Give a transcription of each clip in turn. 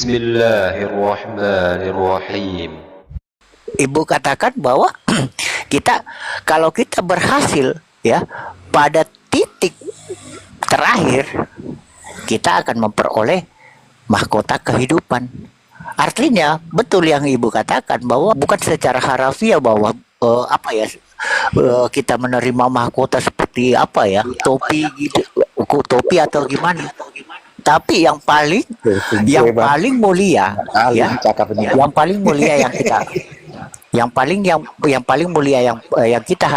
Bismillahirrahmanirrahim. Ibu katakan bahwa kalau kita berhasil ya pada titik terakhir, kita akan memperoleh mahkota kehidupan. Artinya betul yang ibu katakan bahwa bukan secara harafiah bahwa kita menerima mahkota seperti topi gitu, topi atau gimana. Tapi yang paling mulia ya, yang paling mulia yang kita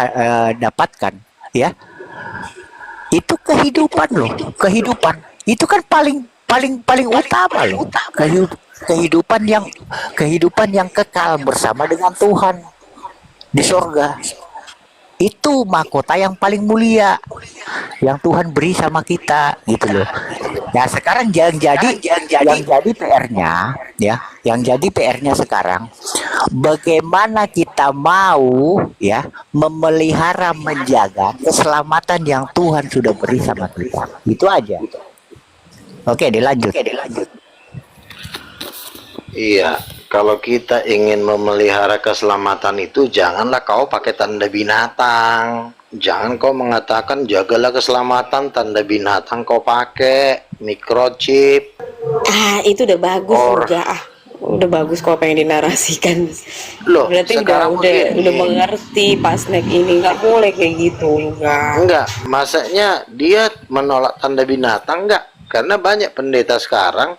dapatkan ya, itu kehidupan loh. Kehidupan itu kan paling utama loh. Kehidupan yang kekal bersama dengan Tuhan di sorga. Itu mahkota yang paling mulia yang Tuhan beri sama kita gitu loh. Nah sekarang yang jadi PR-nya ya, yang jadi PR-nya sekarang bagaimana kita mau ya memelihara, menjaga keselamatan yang Tuhan sudah beri sama kita. Itu aja. Oke, dilanjut. Iya, kalau kita ingin memelihara keselamatan itu, janganlah kau pakai tanda binatang. Jangan kau mengatakan jagalah keselamatan, tanda binatang kau pakai, microchip. Itu udah bagus udah bagus kalau pengen dinarasikan. Loh, berarti udah mengerti pas naik ini, nggak boleh kayak gitu. Enggak, masanya dia menolak tanda binatang enggak? Karena banyak pendeta sekarang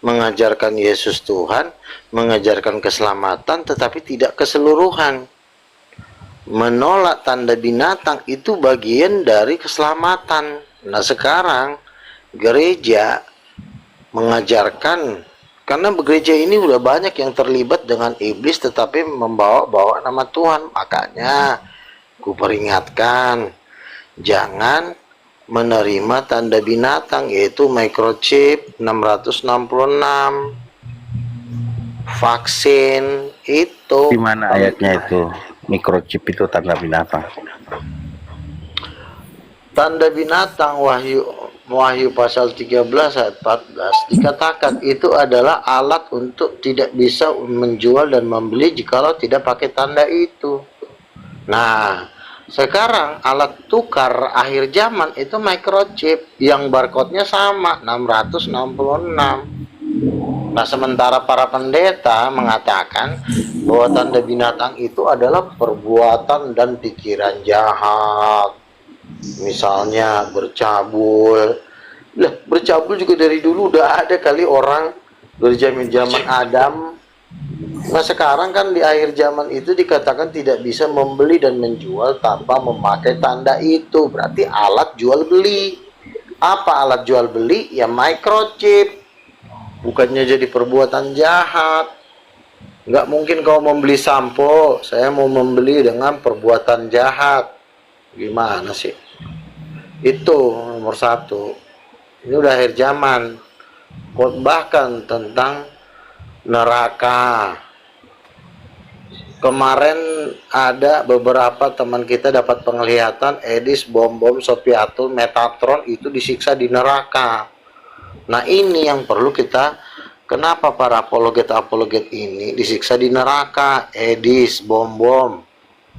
mengajarkan Yesus Tuhan, mengajarkan keselamatan, tetapi tidak keseluruhan. Menolak tanda binatang itu bagian dari keselamatan. Nah sekarang gereja mengajarkan, karena gereja ini udah banyak yang terlibat dengan iblis tetapi membawa-bawa nama Tuhan. Makanya ku peringatkan, jangan menerima tanda binatang, yaitu microchip 666, vaksin itu. Di mana ayatnya itu microchip itu tanda binatang? Tanda binatang Wahyu pasal 13 ayat 14 dikatakan itu adalah alat untuk tidak bisa menjual dan membeli jikalau tidak pakai tanda itu. Nah sekarang alat tukar akhir zaman itu microchip yang barcode-nya sama 666. Nah sementara para pendeta mengatakan bahwa tanda binatang itu adalah perbuatan dan pikiran jahat. Misalnya bercabul. Lah bercabul juga dari dulu udah ada kali orang dari zaman Adam. Nah sekarang kan di akhir zaman itu dikatakan tidak bisa membeli dan menjual tanpa memakai tanda itu. Berarti alat jual beli. Apa alat jual beli? Ya microchip. Bukannya jadi perbuatan jahat. Nggak mungkin kau membeli sampo, saya mau membeli dengan perbuatan jahat. Gimana sih? Itu nomor satu. Ini udah akhir zaman. Bahkan tentang neraka. Kemarin ada beberapa teman kita dapat penglihatan Edis, bom-bom, Sopiatul, Metatron itu disiksa di neraka. Nah ini yang perlu kita, kenapa para apologet ini disiksa di neraka, Edis, bom-bom.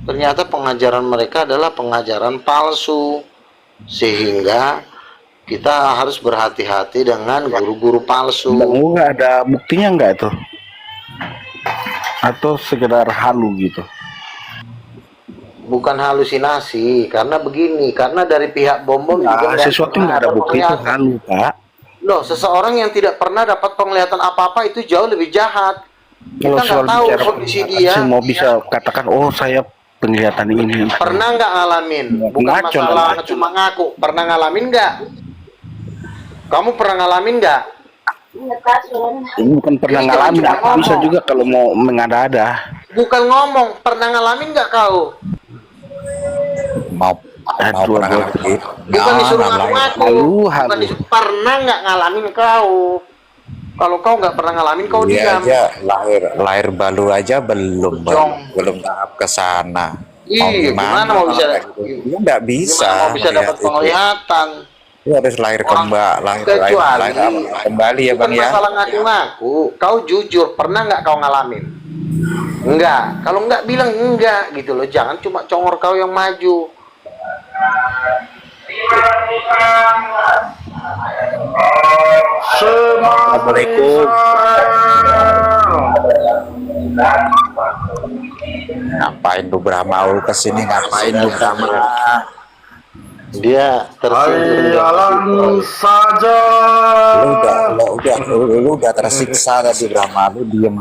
Ternyata pengajaran mereka adalah pengajaran palsu. Sehingga kita harus berhati-hati dengan guru-guru palsu. Nggak ada buktinya nggak itu? Atau sekedar halu gitu? Bukan halusinasi, karena begini, karena dari pihak bom-bom juga sesuatu nggak ada bukti itu halu, Pak. Loh, seseorang yang tidak pernah dapat penglihatan apa-apa itu jauh lebih jahat. Kalau Kita nggak tahu kondisi dia. Mau bisa katakan, oh saya penglihatan ini. Pernah nggak ngalamin? Bukan masalah cuma ngaku. Pernah ngalamin nggak? Kamu pernah ngalamin nggak? Ini bukan pernah ngalamin, bisa juga kalau mau mengada-ada. Bukan ngomong, pernah ngalamin nggak kau? Mau pernah ngalamin. Bukan disuruh ngaku-ngaku. Pernah nggak ngalamin kau? Kalau kau nggak pernah ngalamin, kau diam. Aja lahir baru aja belum tahap ke sana. Iya, gimana mau bisa? Nggak bisa. Gimana mau bisa dapat penglihatan? Itu harus lahir kembali, Kecuali kembali ya bukan Bang ya. masalah ngaku-ngaku, kau jujur pernah nggak kau ngalamin? Enggak. Kalau enggak bilang enggak gitu loh. Jangan cuma congor kau yang maju. Assalamualaikum. Ngapain lu Brahma lu kesini? Ngapain lu Brahma? Dia tersinggung. Jalan saja. Lu udah tersiksa tadi Brahma, lu diem.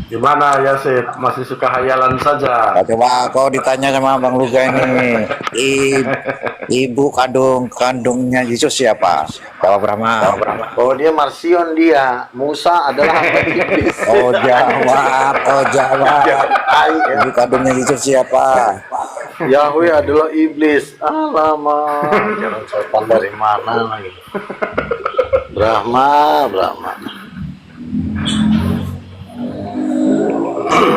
Gimana ya Sid? Masih suka hayalan saja? Nah, coba kau ditanya sama Bang Luga ini, ibu kandungnya Yesus siapa? Jawab Brahma. Oh, dia Marsion dia. Musa adalah hamba iblis. Oh jawab. Ibu kandungnya Yesus siapa? Yahweh adalah iblis. Alamak. Jangan sopan dari mana lagi. Brahma.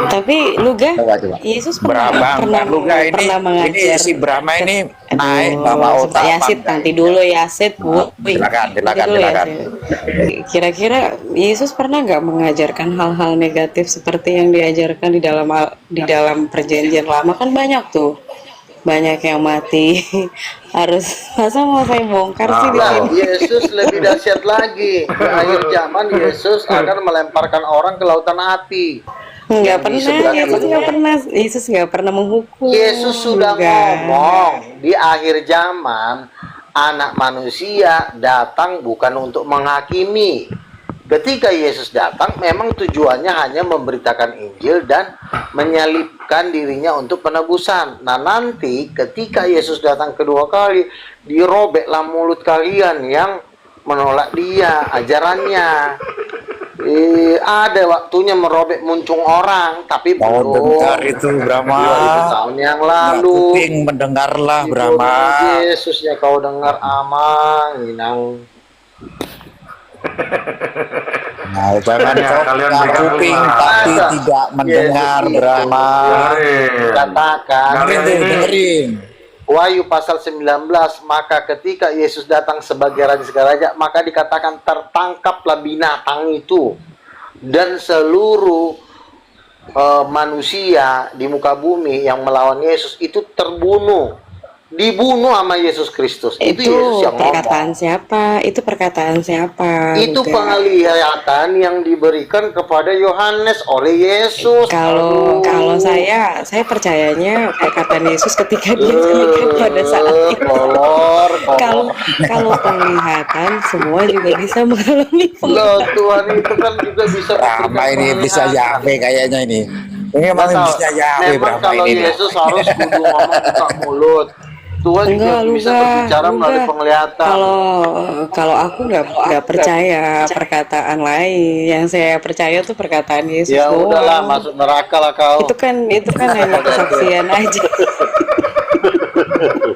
Tapi Luga, Coba. Yesus Brahma, pernah ini si Brahma ini naik bawa otak. Yasid nanti dulu Yasid, Bu. Silakan. Kira-kira Yesus pernah nggak mengajarkan hal-hal negatif seperti yang diajarkan di dalam perjanjian lama? Kan banyak yang mati. Masa mau saya bongkar sih di sini? Yesus lebih dahsyat lagi. Di akhir zaman Yesus akan melemparkan orang ke lautan api. Yesus nggak pernah menghukum. Yesus sudah ngomong di akhir zaman anak manusia datang bukan untuk menghakimi. Ketika Yesus datang memang tujuannya hanya memberitakan Injil dan menyalibkan dirinya untuk penebusan. Nah nanti ketika Yesus datang kedua kali, dirobeklah mulut kalian yang menolak dia, ajarannya. Ada waktunya merobek muncung orang, tapi Mau belum. dengar itu Brahma. 2000 tahun yang lalu. Kuping mendengarlah Brahma. Yesusnya kau dengar amang, inang. Nah, jangan Kalian kau kuping tapi Masa? tidak mendengar Yesus Brahma. Katakan Dengerin. Wahyu pasal 19, maka ketika Yesus datang sebagai raja segala raja, maka dikatakan tertangkaplah binatang itu dan seluruh manusia di muka bumi yang melawan Yesus itu dibunuh sama Yesus Kristus. Itu Yesus yang perkataan ngomong. siapa? Itu perkataan siapa? Itu Bukan. penglihatan yang diberikan kepada Yohanes oleh Yesus. Kalau saya percayanya perkataan Yesus ketika dia berikan pada saat itu. Kalau penglihatan semua juga bisa mengalami Loh, Tuhan itu kan juga bisa Brahma ini bisa Yahweh kayaknya ini. Ini memang bisa Yahweh memang Brahma kalau ini. Yesus harus kudu ngomong buka mulut. Tuhan juga bisa berbicara melalui penglihatan. Kalau aku nggak percaya perkataan lain. Yang saya percaya tuh perkataan Yesus Ya doang. udahlah, masuk neraka lah kau. Itu kan hanya kesaksian aja.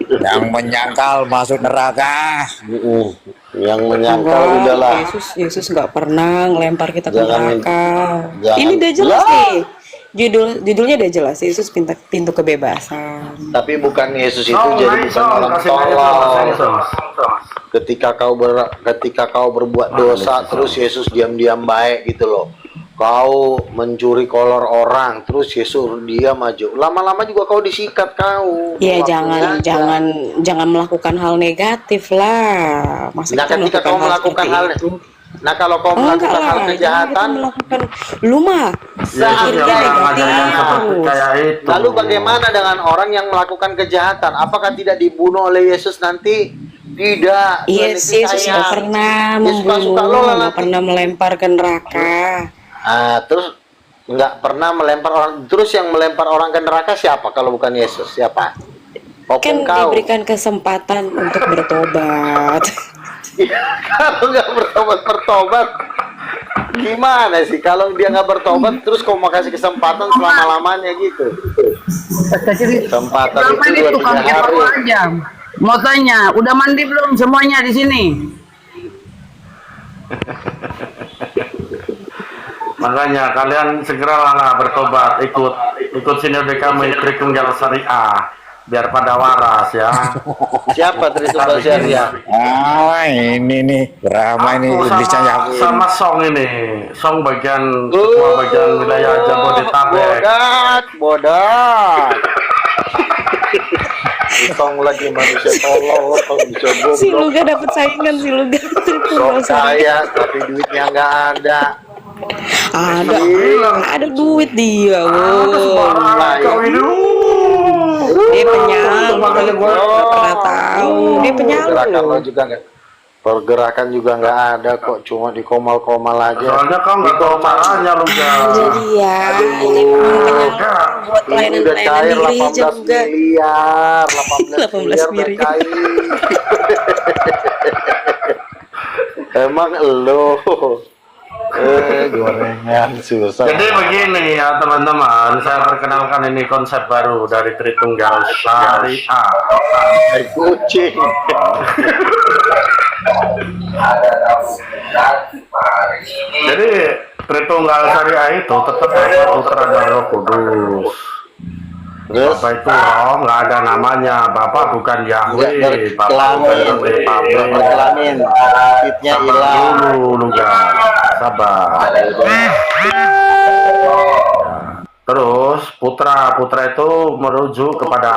Yang menyangkal masuk neraka. Yang menyangkal udahlah. Yesus nggak pernah ngelempar kita ke Jangan- neraka. jangan- Ini udah jelas Lah. nih. Judulnya udah jelas. Yesus pintu kebebasan. Tapi bukan Yesus itu Song, jadi naik, bukan Song. orang Kasih nanya, Song. tolol. Song. Ketika kau berbuat dosa terus Yesus diam-diam baik gitu loh. Kau mencuri kolor orang terus Yesus dia maju. Lama-lama juga kau disikat kau. Ya Waktunya aja. jangan melakukan hal negatif lah. Masa Nah, kita ketika kau melakukan seperti hal itu? Nah, kalau kau Enggak melakukan hal lah, jangan kita kejahatan, melakukan lu mah Yesus pikir yang negatif mengajarkan seperti terus. kayak itu. lalu bagaimana dengan orang yang melakukan kejahatan? Apakah tidak dibunuh oleh Yesus nanti? Tidak. Yesus nggak pernah membunuh, nggak pernah melempar ke neraka. Terus nggak pernah melempar orang. Terus yang melempar orang ke neraka siapa? Kalau bukan Yesus, siapa? Kan Opung kau. diberikan kesempatan untuk bertobat. Kalau nggak bertobat, gimana sih? Kalau dia nggak bertobat, terus kau mau kasih kesempatan selama lamanya gitu? Kesempatan Kenapa itu ini 2-3 tukang hari. kepo aja? Mau tanya, udah mandi belum semuanya di sini? Makanya kalian segeralah bertobat, ikut sinode kami Trikum Jalan Syariah. biar pada waras ya. Siapa Tritunggal Syariah? Ini nih drama ini Aku iblisnya sama, Yahweh. sama Song ini, Song bagian ketua bagian wilayah Jabodetabek. Bodak. Song lagi manusia tolol, kalau bisa Si goblok. Luga dapat saingan si Luga. Sok kaya tapi duitnya nggak ada. Ada duit dia. Sembarangan kau ini. Dia penyalu. Makanya gua Nggak pernah tahu. Dia penyalu. Pergerakan lo juga nggak. Pergerakan juga nggak ada kok, cuma di komal-komal aja. Soalnya kau nggak tahu caranya lu kan. Jadi ya, ini memang penyalu buat Ini udah pelayanan-pelayanan cair di gereja 18 juga. miliar, 18 18 miliar udah miliar. cair. Emang lo gorengan susah. Jadi begini ya teman-teman, saya perkenalkan ini konsep baru dari Tritunggal Syariah. Kucing. Jadi Tritunggal Syariah itu tetap ada Putra dan Roh Kudus. Terus Bapak itu roh, nggak ada namanya. Bapak bukan Yahweh, nggak Bapak bukan berkelamin, Republik. berkelamin, fitnya Sabar hilang. dulu, lu guys. Sabar. Terus putra itu merujuk kepada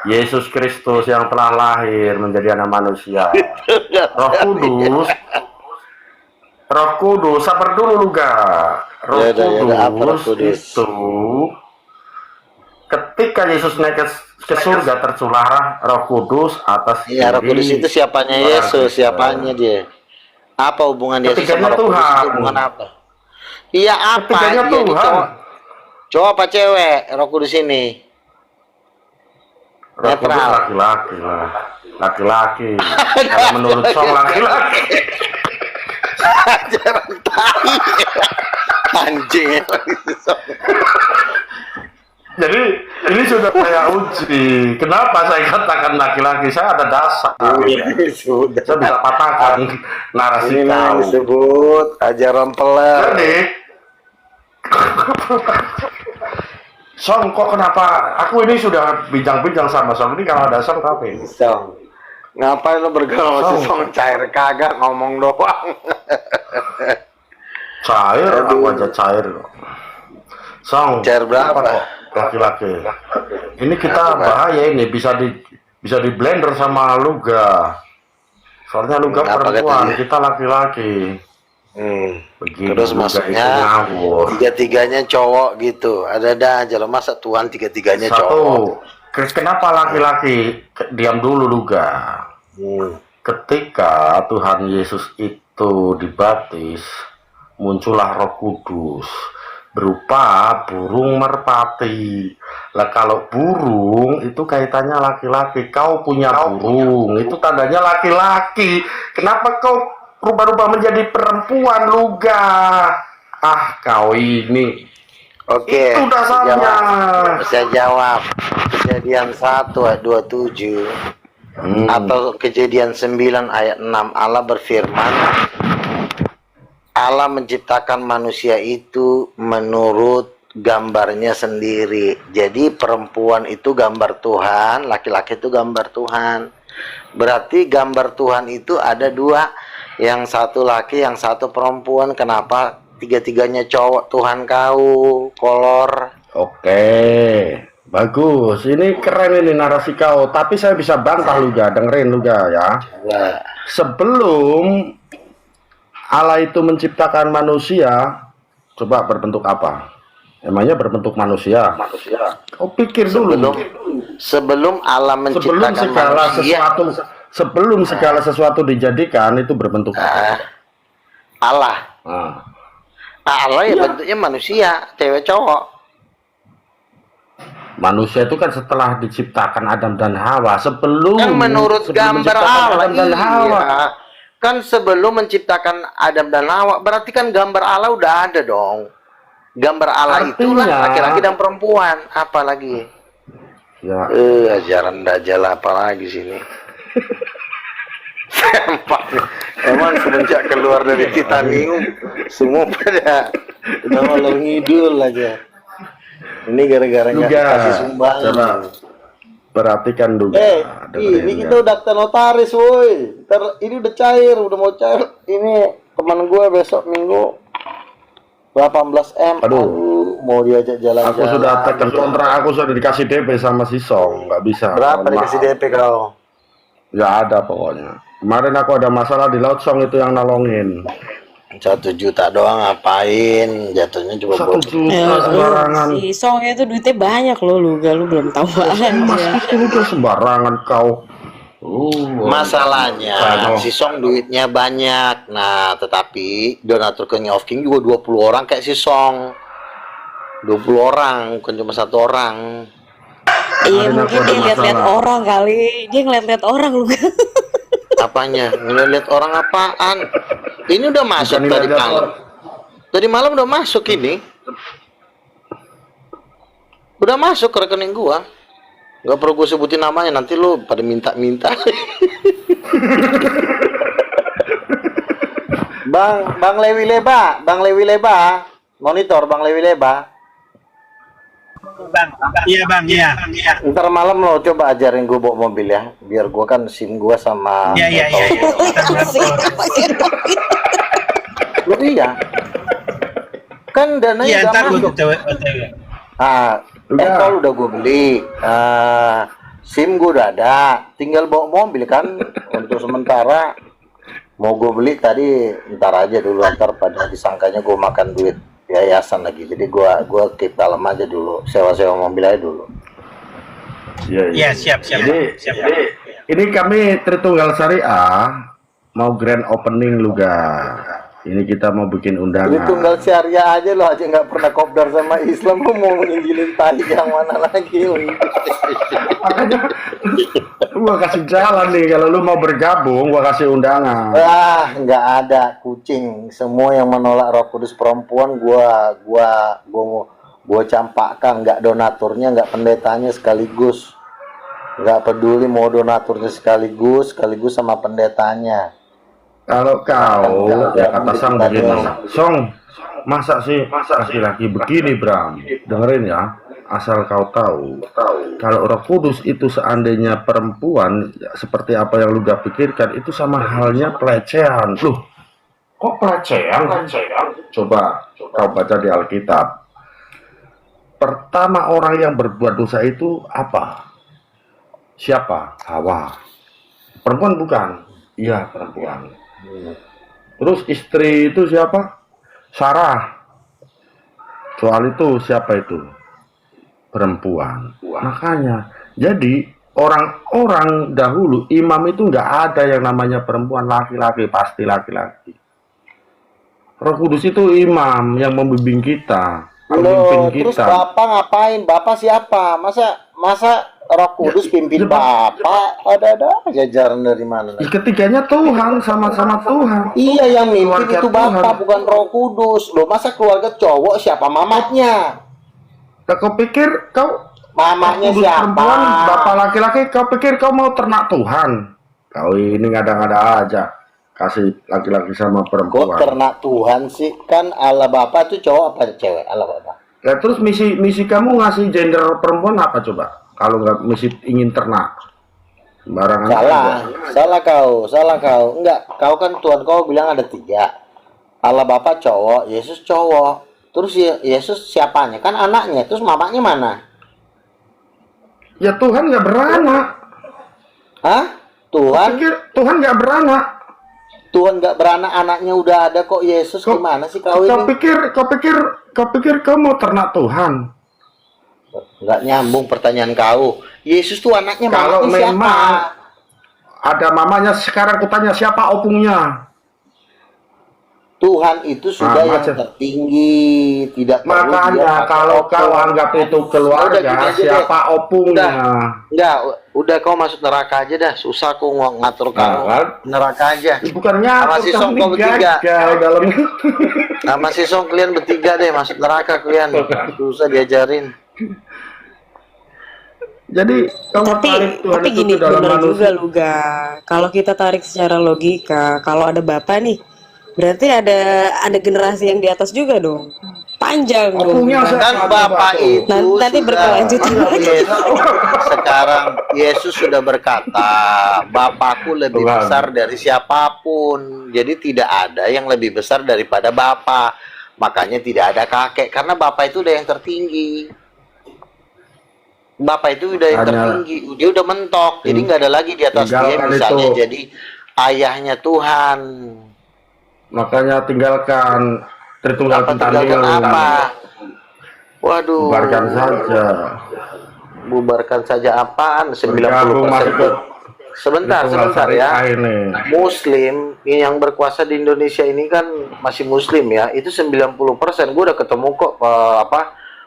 Yesus Kristus yang telah lahir menjadi anak manusia. Roh Kudus, sabar dulu lu guys. Roh Yaudah, apa Roh Kudus Kudus? itu ketika Yesus naik ke surga tercurah Roh Kudus atas Iya, Roh Kudus itu siapanya Yesus, siapanya dia. Apa hubungan Yesus sama Ketiganya Roh Kudus? Tuhan. Itu hubungan apa? Iya, apa Ketiganya dia Tuhan. cowok apa cewek Roh Kudus ini? Roh Kudus Netral. laki-laki lah. Laki-laki. Kalau menurut Song laki-laki. Ajaran tai. Anjing. Jadi ini sudah saya uji. Kenapa saya katakan laki-laki? Saya ada dasar. Sudah. Saya bisa patahkan narasi Ini yang kau. disebut ajaran peler. Jadi Song, kok kenapa aku ini sudah bijang-bijang sama Song ini kalau ada Song tapi Song. Ngapain lo bergaul sama si Song cair kagak ngomong doang. cair, aku aja cair kok. Song, Cair berapa? laki-laki. Ini kita bahaya ini bisa di blender sama Luga. Soalnya Luga Apa perempuan, katanya? kita laki-laki. Begini, Terus Luga maksudnya itu ngawur. tiga-tiganya cowok gitu. Ada aja lo, masa Tuhan tiga-tiganya cowok. Satu, kenapa laki-laki? Diam dulu Luga. Ketika Tuhan Yesus itu dibaptis, muncullah Roh Kudus berupa burung merpati. Lah kalau burung itu kaitannya laki-laki, kau punya burung, itu tandanya laki-laki. Kenapa kau rubah-rubah menjadi perempuan, Luga? Ah, kau ini. Oke. Itu dasarnya. Saya jawab. Kejadian 1 ayat 27 atau Kejadian 9 ayat 6, Allah berfirman, Allah menciptakan manusia itu menurut gambarnya sendiri. Jadi perempuan itu gambar Tuhan, laki-laki itu gambar Tuhan. Berarti gambar Tuhan itu ada dua, yang satu laki, yang satu perempuan. Kenapa tiga-tiganya cowok Tuhan kau, kolor? Oke, bagus. Ini keren ini narasi kau. Tapi saya bisa bantah Luga, dengerin Luga ya. Nah, Sebelum Allah itu menciptakan manusia, coba berbentuk apa? Emangnya berbentuk manusia? Kau pikir dulu. sebelum Allah menciptakan manusia, sebelum segala sesuatu dijadikan itu berbentuk apa? Allah. Nah, Allah ya bentuknya manusia, cewek cowok. manusia itu kan setelah diciptakan Adam dan Hawa, sebelum Menurut sebelum gambar menciptakan Allah, Adam dan Hawa. iya. Kan sebelum menciptakan Adam dan Hawa, berarti kan gambar Allah udah ada dong. Gambar Allah itulah Artinya- laki-laki dan perempuan. Apa lagi? Ya, Ajaran dajjal apa lagi sini? Emang semenjak keluar dari Titanium, semua pada udah ngalor ngidul aja. Ini gara-gara nggak Juga. kasih sumbangan. Coba. Perhatikan juga. ini dengerin kita ya. udah daftar notaris, woi. Ini udah cair, udah mau cair. Ini teman gue besok Minggu 18 M. Aduh. Mau diajak jalan-jalan. Aku sudah tekan kontrak, aku sudah dikasih DP sama si Song, nggak bisa. Berapa Mohon dikasih maaf. DP kau? Nggak ada pokoknya. Kemarin aku ada masalah di laut, Song itu yang nolongin. 1 juta doang ngapain? Jatuhnya cuma 1 buat juta sembarangan. Si Song itu duitnya banyak loh, lu belum tahu aja. Itu udah sembarangan kau. masalahnya. Aduh. Si Song duitnya banyak. Nah, tetapi donatur ke Of King juga 20 orang kayak si Song. 20 orang, bukan cuma 1 orang. Iya, Kemarin aku mungkin ada dia lihat-lihat masalah. orang kali. Dia ngeliat-liat orang lu. Apanya? Ngeliat orang apaan? Ini udah masuk Bukan tadi ngeliat malam. orang. Tadi malam udah masuk ini. Udah masuk ke rekening gua. Gak perlu gue sebutin namanya, nanti lu pada minta-minta. Bang Lewi Leba, monitor Bang Lewi Leba. Iya bang, iya. Ntar malam lo coba ajarin gue bawa mobil ya, biar gue kan SIM gue sama. Iya. Lo iya. Kan dananya Iya, udah ntar gue masuk. OTW. Call udah gue beli. SIM gue udah ada, tinggal bawa mobil kan. Untuk sementara mau gue beli tadi, ntar aja dulu, ntar pada disangkanya gue makan duit yayasan lagi. Jadi gue keep dalam aja dulu, sewa mobil aja dulu. Iya, siap. Jadi ini kami Tritunggal Syariah mau grand opening juga. Ini kita mau bikin Jadi undangan. tunggal syariah aja lo aja nggak pernah kopdar sama Islam, lo mau menginjilin tai yang mana lagi? Makanya gua kasih jalan nih, kalau lu mau bergabung gua kasih undangan. Nggak ada kucing. Semua yang menolak Roh Kudus perempuan gua campakkan. Nggak donaturnya, nggak pendetanya sekaligus. Nggak peduli mau donaturnya sekaligus sama pendetanya. Kalau kau ya kata Sang begini, masa sih laki-laki begini Bram, dengerin ya, asal kau tahu, kalau Roh Kudus itu seandainya perempuan, seperti apa yang lu gak pikirkan, itu sama halnya pelecehan. Loh, kok pelecehan? Coba kau baca di Alkitab. Pertama orang yang berbuat dosa itu apa? Siapa? Hawa. Perempuan bukan? Iya, perempuan. Terus istri itu siapa? Sarah. Soal itu siapa itu? Perempuan. Makanya, jadi orang-orang dahulu imam itu nggak ada yang namanya perempuan, laki-laki, pasti laki-laki. Roh Kudus itu imam yang membimbing kita, memimpin Terus kita. Bapak ngapain? Bapak siapa? Masa Roh Kudus pimpin Bapak? Ada aja ajaran dari mana? Ketiganya Tuhan, sama-sama Tuhan. Iya, yang mimpin Keluarga itu Bapak, Tuhan. bukan Roh Kudus. Loh, masa keluarga cowok siapa mamanya? Kau pikir kau Mamanya Kudus siapa? perempuan, bapak laki-laki, kau pikir kau mau ternak Tuhan? Kau ini ngada-ngada aja, kasih laki-laki sama Kok perempuan. ternak Tuhan sih? Kan Allah Bapak itu cowok apa cewek? Allah Bapak. Ya terus misi kamu ngasih gender perempuan apa coba? Kalau nggak misi ingin ternak, sembarangan aja. Salah kau. Enggak, kau kan Tuhan kau bilang ada 3. Allah Bapa cowok, Yesus cowok. Terus Yesus siapanya? Kan anaknya. Terus mamanya mana? Ya Tuhan nggak beranak. Hah? Tuhan? Pikir Tuhan nggak beranak. Tuhan nggak beranak, anaknya udah ada kok. Yesus gimana sih kau Kau ini? pikir kau mau ternak Tuhan? Nggak nyambung pertanyaan kau. Yesus tuh anaknya Kalau mamanya siapa? memang ada mamanya, sekarang kutanya siapa opungnya? Tuhan itu sudah yang macam- tertinggi, tidak perlu dia Makanya pakai kalau opung. kau anggap itu Udah, keluarga, gini aja deh. siapa opungnya? Enggak, udah kau masuk neraka aja dah. Susah kau ngatur kamu. kan? Neraka aja. Bukannya Sama si Song kau bertiga. dalam Sama si Song kalian bertiga deh masuk neraka kalian. Susah diajarin. Jadi kamu Tapi tarik Tuhan itu gini ke dalam bener juga manusia. Luga. Kalau kita tarik secara logika, kalau ada bapak nih, berarti ada generasi yang di atas juga dong. panjang dong. Punya Kan Bapak itu Nanti sudah berkelanjutan lagi. sekarang Yesus sudah berkata, Bapakku lebih Tuhan. besar dari siapapun. Jadi tidak ada yang lebih besar daripada Bapak. Makanya tidak ada kakek karena Bapak itu udah yang tertinggi. Bapak itu udah yang Hanya- tertinggi, dia udah mentok. Jadi nggak ada lagi di atas dia Tinggalkan misalnya itu. jadi ayahnya Tuhan. Makanya tinggalkan Tritunggal Apa tinggalkan Pentanil. apa? Waduh. Bubarkan saja. Bubarkan saja apaan? 90% Bergabung masuk ke Sebentar Tritunggal ya. Syariah ini. Muslim yang berkuasa di Indonesia ini kan masih Muslim ya. Itu 90%. Gue udah ketemu kok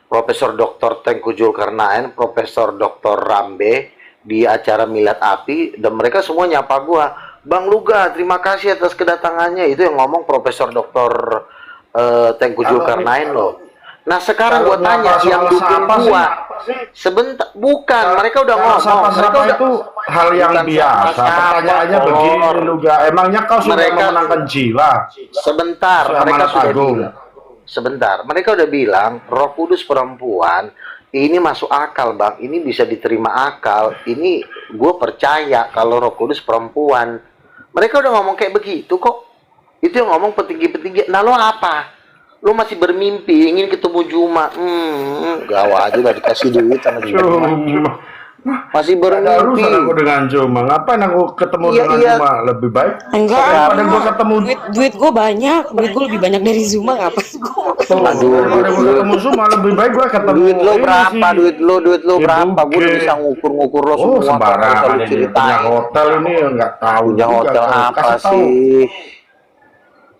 Profesor Dr. Tengku Zulkarnain, Profesor Dr. Rambe di acara Milad Api dan mereka semua nyapa gua. Bang Luga, terima kasih atas kedatangannya. Itu yang ngomong Profesor Dr. Tengku Zulkarnain loh. Nah sekarang Kalau gua tanya nyapa yang soal dukung siapa sih? gua sebentar, bukan, mereka udah Kalau ngomong, mereka siapa-siapa udah itu hal yang Bukan biasa. siapa-siapa, Pertanyaannya Lord. begini, Luga. Emangnya kau sudah Mereka- memenangkan jiwa? sebentar, Sudah mereka Amanat sudah Agung. bilang. Sebentar, mereka udah bilang Roh Kudus perempuan ini masuk akal bang, ini bisa diterima akal, ini gue percaya kalau Roh Kudus perempuan. Mereka udah ngomong kayak begitu kok. Itu yang ngomong petinggi-petinggi. Nah lo apa? Lo masih bermimpi ingin ketemu Juma? Gawat aja udah dikasih duit sama Juma. Masih Ada bermimpi. urusan aku dengan Juma. Ngapain aku ketemu Iya, dengan iya. Juma? Lebih baik Enggak, daripada gue ketemu duit gue banyak, duit gue lebih banyak dari Zuma, ngapain gue daripada gue ketemu Juma, lebih baik gue ketemu Duit lo ini berapa? sih. Duit lo Ya, berapa? Gue udah bukan. bisa ngukur-ngukur lo Oh semua. sembarangan Kalau ini. Punya ceritain. hotel ini nggak tahu Punya juga hotel kau. apa Kasih tahu. sih?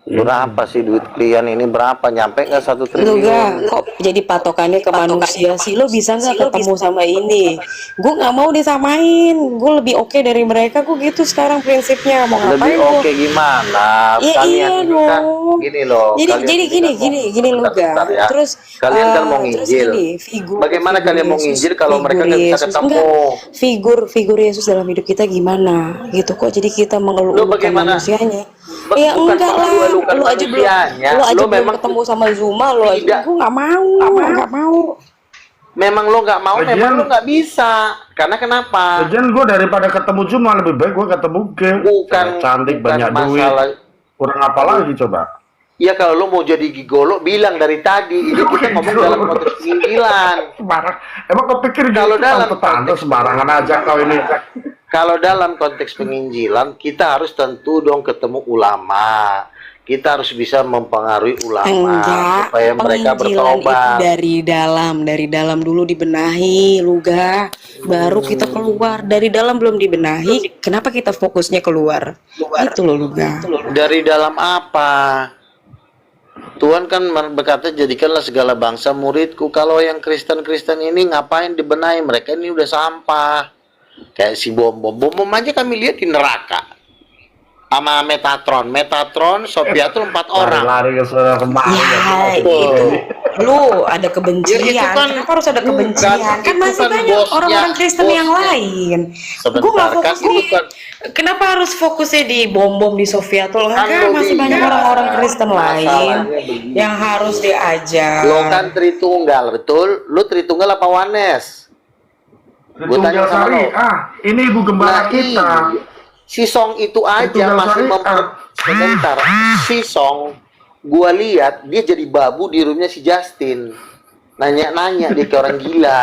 Berapa sih duit klien ini berapa? Nyampe nggak 1 Lu triliun? gak kok jadi patokannya ke manusia sih? Lo bisa nggak ketemu sama ini? Gue nggak mau disamain. Gue lebih oke dari mereka. Gue gitu sekarang prinsipnya. Mau Lebih ngapain oke gue? gimana? Iya, Kalian iya ini kan dong. gini loh. Jadi kalian jadi ini gini kan mau- gini lu Bentar, gak. ya. Terus Kalian kan mau terus nginjil. gini, figur. Bagaimana figur kalian mau Yesus- nginjil kalau mereka figur nggak bisa Yesus. ketemu? Enggak, figur Yesus dalam hidup kita gimana? Gitu kok. Jadi kita Lu mengeluh-elukan bagaimana? manusianya. Bukan Ya enggak lah. mengeluh-elukan Lu aja belum manusianya. lu aja Lu belum memang ketemu sama Zuma, lu aja. tidak. Gue nggak mau, nggak mau. Memang lo nggak mau, Lagian- memang lo nggak bisa. Karena kenapa? Lagian gue daripada ketemu Juma lebih baik gue ketemu game. Bukan Cantik bukan banyak duit. masalah. Kurang apa lagi coba? Ya kalau lo mau jadi gigolo, bilang dari tadi. Ini kita ngomong dalam konteks penginjilan. Sembarang. Emang kau pikir Kalau gitu dalam tante-tante konteks sembarangan aja kau ini. Kalau dalam konteks penginjilan, kita harus tentu dong ketemu ulama. Kita harus bisa mempengaruhi ulama Enggak, supaya mereka penginjilan itu bertobat. dari dalam dulu dibenahi, Luga. Baru kita keluar. Dari dalam belum dibenahi, kenapa kita fokusnya keluar? Itu loh, Luga. Dari dalam apa? Tuhan kan berkata jadikanlah segala bangsa muridku. Kalau yang Kristen-Kristen ini ngapain dibenahi? Mereka ini udah sampah. Kayak si bom-bom aja kami lihat di neraka. Sama Metatron, Sophia tuh 4 orang. Lari ke sana kemari. Ya, itu. Lu ada kebencian. Ya, itu kan Kenapa harus ada kebencian? bukan, Kan itu masih kan banyak bosnya, orang-orang Kristen yang lain. Sebentar, Gue nggak kan fokus itu di. kan- Kenapa harus fokusnya di bom-bom di Sofiatul? Kan Enggak, lu masih banyak iya. orang-orang Kristen lain Masalahnya begini. yang harus diajar. Lo kan Tritunggal, betul? Lu Tritunggal apa Wanes? Gua tanya Tritunggal sama lo. Syariah. Ini ibu gembala kita. iya. Si Song itu aja Tritunggal masih Syariah. sebentar. Si Song, gua lihat dia jadi babu di roomnya si Justin. Nanya-nanya dia kayak orang gila.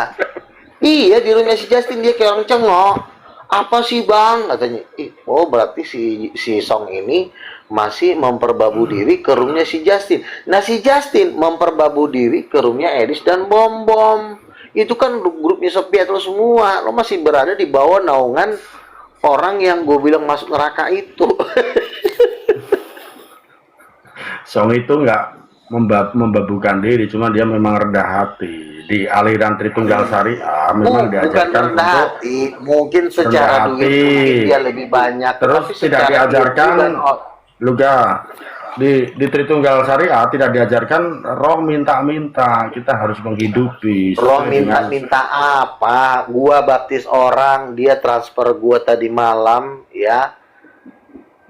Iya, di roomnya si Justin dia kayak orang cengok. Apa sih bang? Katanya. Oh berarti si Song ini masih memperbabu diri ke roomnya si Justin. Nah si Justin memperbabu diri ke roomnya Edis dan Bom Bom. Itu kan grupnya Sophia lo semua. Lo masih berada di bawah naungan orang yang gue bilang masuk neraka itu. Song itu nggak membabukan diri, cuma dia memang rendah hati. Di aliran Tritunggal Syariah memang Bukan diajarkan rendah untuk hati, mungkin secara rendah duit hati. mungkin dia lebih banyak. terus tapi tidak secara diajarkan duit dan Luga di Tritunggal Syariah tidak diajarkan roh minta-minta. Kita harus menghidupi roh sesuai dengan- minta apa? Gua baptis orang, dia transfer gua tadi malam, ya.